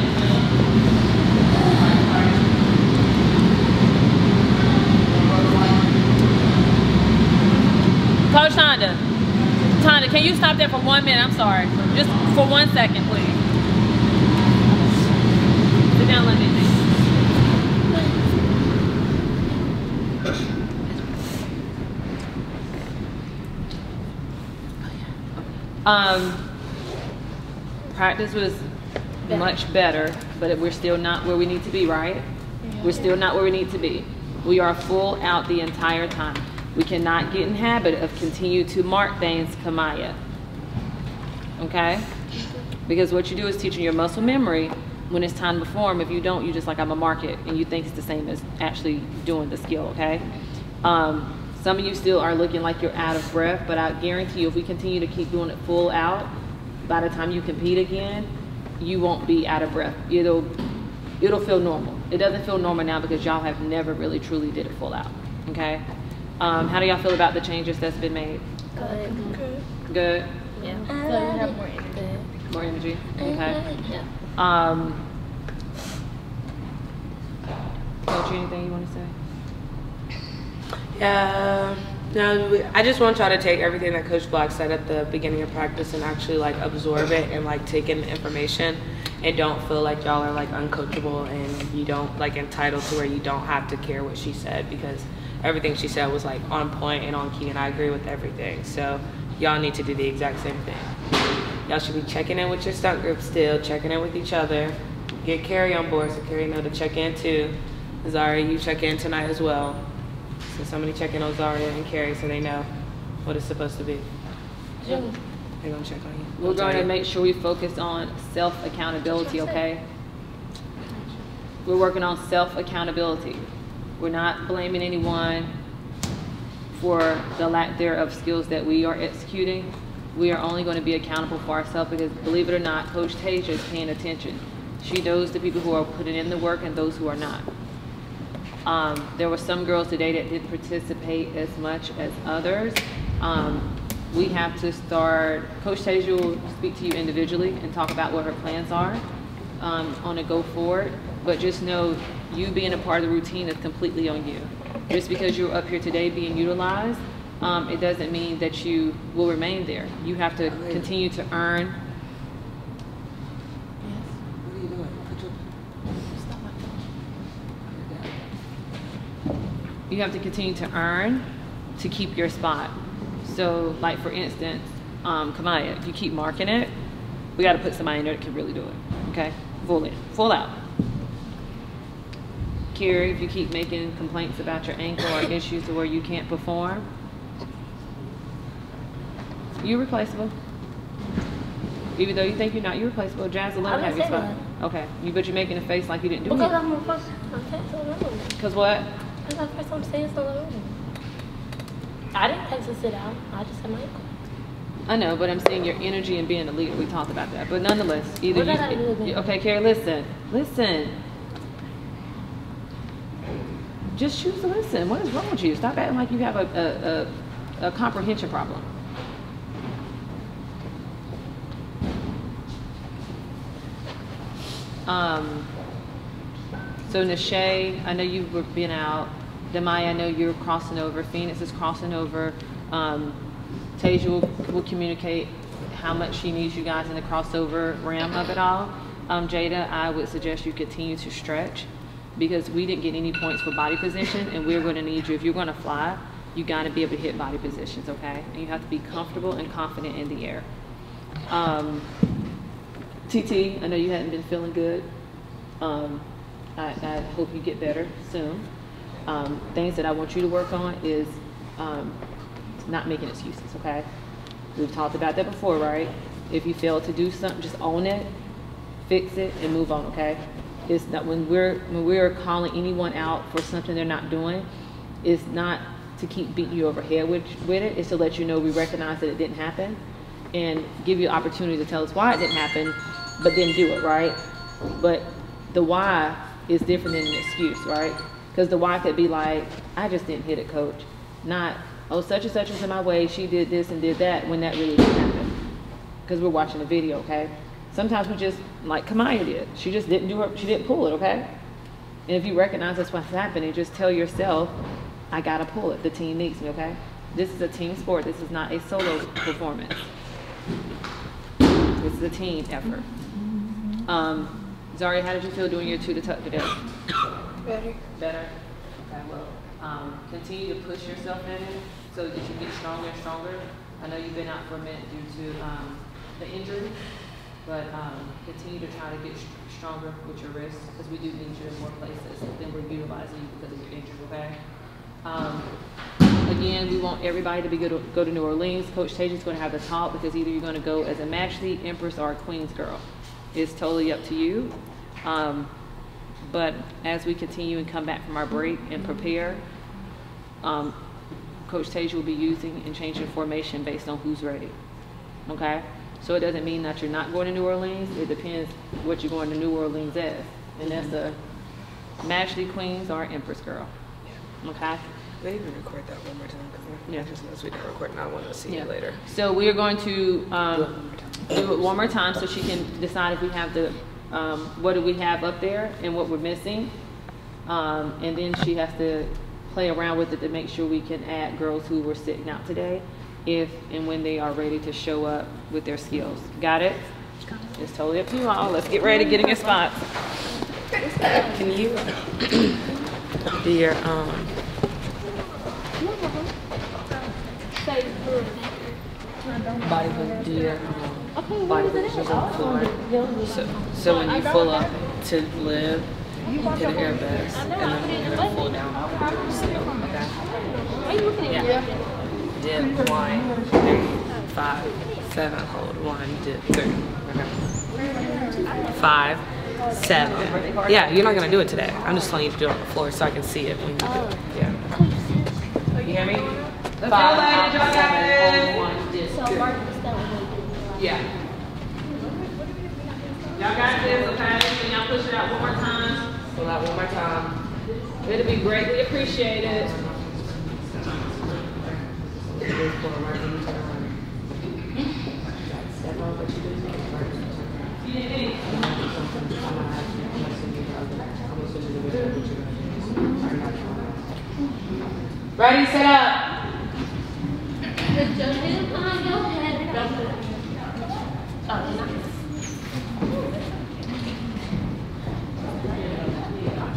Coach Tonda, can you stop there for 1 minute? I'm sorry. Just for 1 second, please. Sit down, let me think. Practice was much better, but we're still not where we need to be, right? We're still not where we need to be. We are full out the entire time. We cannot get in habit of continue to mark things Kamaya. Okay? Because what you do is teaching your muscle memory when it's time to perform. If you don't, you just like, I'm gonna mark it, and you think it's the same as actually doing the skill, okay? Some of you still are looking like you're out of breath, but I guarantee you if we continue to keep doing it full out, by the time you compete again, you won't be out of breath. It'll feel normal. It doesn't feel normal now because y'all have never really truly did it full out, okay? How do y'all feel about the changes that's been made? Good. Good? Yeah. So we have more energy. More energy? Okay. Yeah. Coach, anything you want to say? Yeah, no, I just want y'all to take everything that Coach Black said at the beginning of practice and actually like absorb it and like take in the information, and don't feel like y'all are like uncoachable and you don't like entitled to where you don't have to care what she said, because everything she said was like on point and on key, and I agree with everything. So y'all need to do the exact same thing. Y'all should be checking in with your stunt group still, checking in with each other. Get Carrie on board so Carrie know to check in too. Zaria, you check in tonight as well. So somebody check in on Zaria and Carrie so they know what it's supposed to be. They're gonna check on you. We're going to make sure we focus on self-accountability, okay? We're working on self-accountability. We're not blaming anyone for the lack thereof skills that we are executing. We are only going to be accountable for ourselves because, believe it or not, Coach Tasia is paying attention. She knows the people who are putting in the work and those who are not. There were some girls today that didn't participate as much as others. We have to start, Coach Tasia will speak to you individually and talk about what her plans are on a go forward, but just know you being a part of the routine is completely on you. Just because you're up here today being utilized, it doesn't mean that you will remain there. You have to continue to earn. What are you doing? You have to continue to earn to keep your spot. So, like for instance, Kamaya, if you keep marking it, we got to put somebody in there that can really do it. Okay, full out. Carrie, if you keep making complaints about your ankle or issues to where you can't perform, you're replaceable. Even though you think you're not, you're replaceable. Jazz will let have your spot. Okay, but you're making a face like you didn't do Because it. I'm the first on the room. Because what? Because I'm the first one saying on the room. I didn't have to sit down. I just had my ankle. I know, but I'm saying your energy and being a leader. We talked about that, but nonetheless, either What did I do with you. it? Okay, Carrie, listen. Just choose to listen. What is wrong with you? Stop acting like you have a comprehension problem. So Nashay, I know you've been out. Demaya, I know you're crossing over. Phoenix is crossing over. Tasia will communicate how much she needs you guys in the crossover realm of it all. Jada, I would suggest you continue to stretch because we didn't get any points for body position, and we're going to need you. If you're going to fly, you got to be able to hit body positions, okay? And you have to be comfortable and confident in the air. TT, I know you hadn't been feeling good. I hope you get better soon. Things that I want you to work on is not making excuses, okay? We've talked about that before, right? If you fail to do something, just own it, fix it, and move on, okay? It's not when we're calling anyone out for something they're not doing, it's not to keep beating you over the head with it. It's to let you know we recognize that it didn't happen and give you an opportunity to tell us why it didn't happen, but then do it, right? But the why is different than an excuse, right? Because the why could be like, I just didn't hit it, coach. Not, oh, such and such was in my way, she did this and did that, when that really didn't happen. Because we're watching a video, okay? Sometimes we just, like Kamaya did, she just didn't she didn't pull it, okay? And if you recognize that's what's happening, just tell yourself, I gotta pull it. The team needs me, okay? This is a team sport. This is not a solo performance. This is a team effort. Zaria, how did you feel doing your 2 to tuck today? Better. Better? Okay, well, continue to push yourself in it so that you get stronger and stronger. I know you've been out for a minute due to the injury, but continue to try to get stronger with your wrists because we do need you in more places than we're utilizing you because of your injury, okay? Again, we want everybody to go to New Orleans. Coach Tajan's going to have the talk because either you're going to go as a Matchley, Empress, or a Queens girl. It's totally up to you. But as we continue and come back from our break and prepare, Coach Tajan will be using and changing formation based on who's ready. Okay? So it doesn't mean that you're not going to New Orleans. It depends what you're going to New Orleans as. And that's a Matchley, Queens, or Empress girl. Okay? They even record that one more time because I just noticed we didn't record and I want to see it later. So we are going to do it one more time so she can decide if we have the, what do we have up there and what we're missing. And then she has to play around with it to make sure we can add girls who were sitting out today if and when they are ready to show up with their skills. Got it? It's totally up to you all. Let's get ready to get in your spots. Can you do your body positions on the floor. So when you pull up to live, hit air best, and then we're gonna pull down still. Okay. Yeah. Dip 1, 3, 5, 7. Hold 1, dip 3. Okay. 5, 7. Yeah, you're not gonna do it today. I'm just telling you to do it on the floor so I can see it when you do it. Yeah. You hear me? 5, 7, hold 1, dip 3. Yeah. Y'all got this, okay? Can y'all push it out one more time? Pull out one more time. It'll be greatly appreciated. Ready, set up.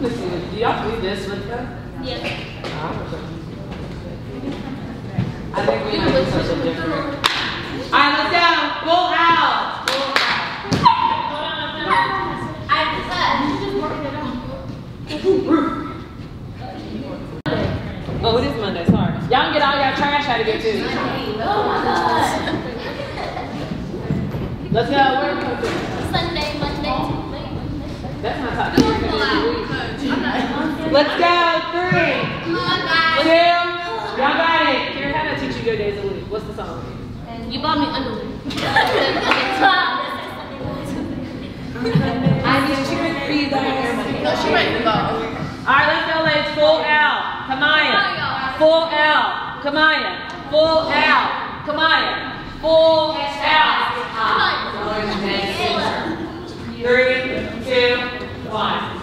Listen, do y'all do this with them? Yes. I think we might do something different. All right, let's go. Pull out. Oh, it is Monday, sorry. Y'all can get all your trash out of here too. Oh my God. Let's go. Where are we going to? Sunday, Monday, That's not talking about Let's go. 3, 2. Y'all got it. Karen, how did I teach you your days of the week? What's the song? You bought me underwear. I need chicken for you guys. No, she ready to go. All right, let's go, ladies. Full out. Kamaya. Full out. Kamaya. Full out. Kamaya. Full out. 3, 2, 1.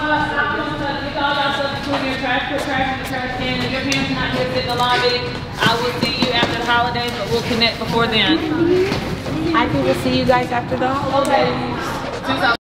I'm going to get all y'all stuff, including your trash, put trash in the trash can. If your parents are not here, sit in the lobby. I will see you after the holidays, but we'll connect before then. I think we'll see you guys after the holidays. Okay.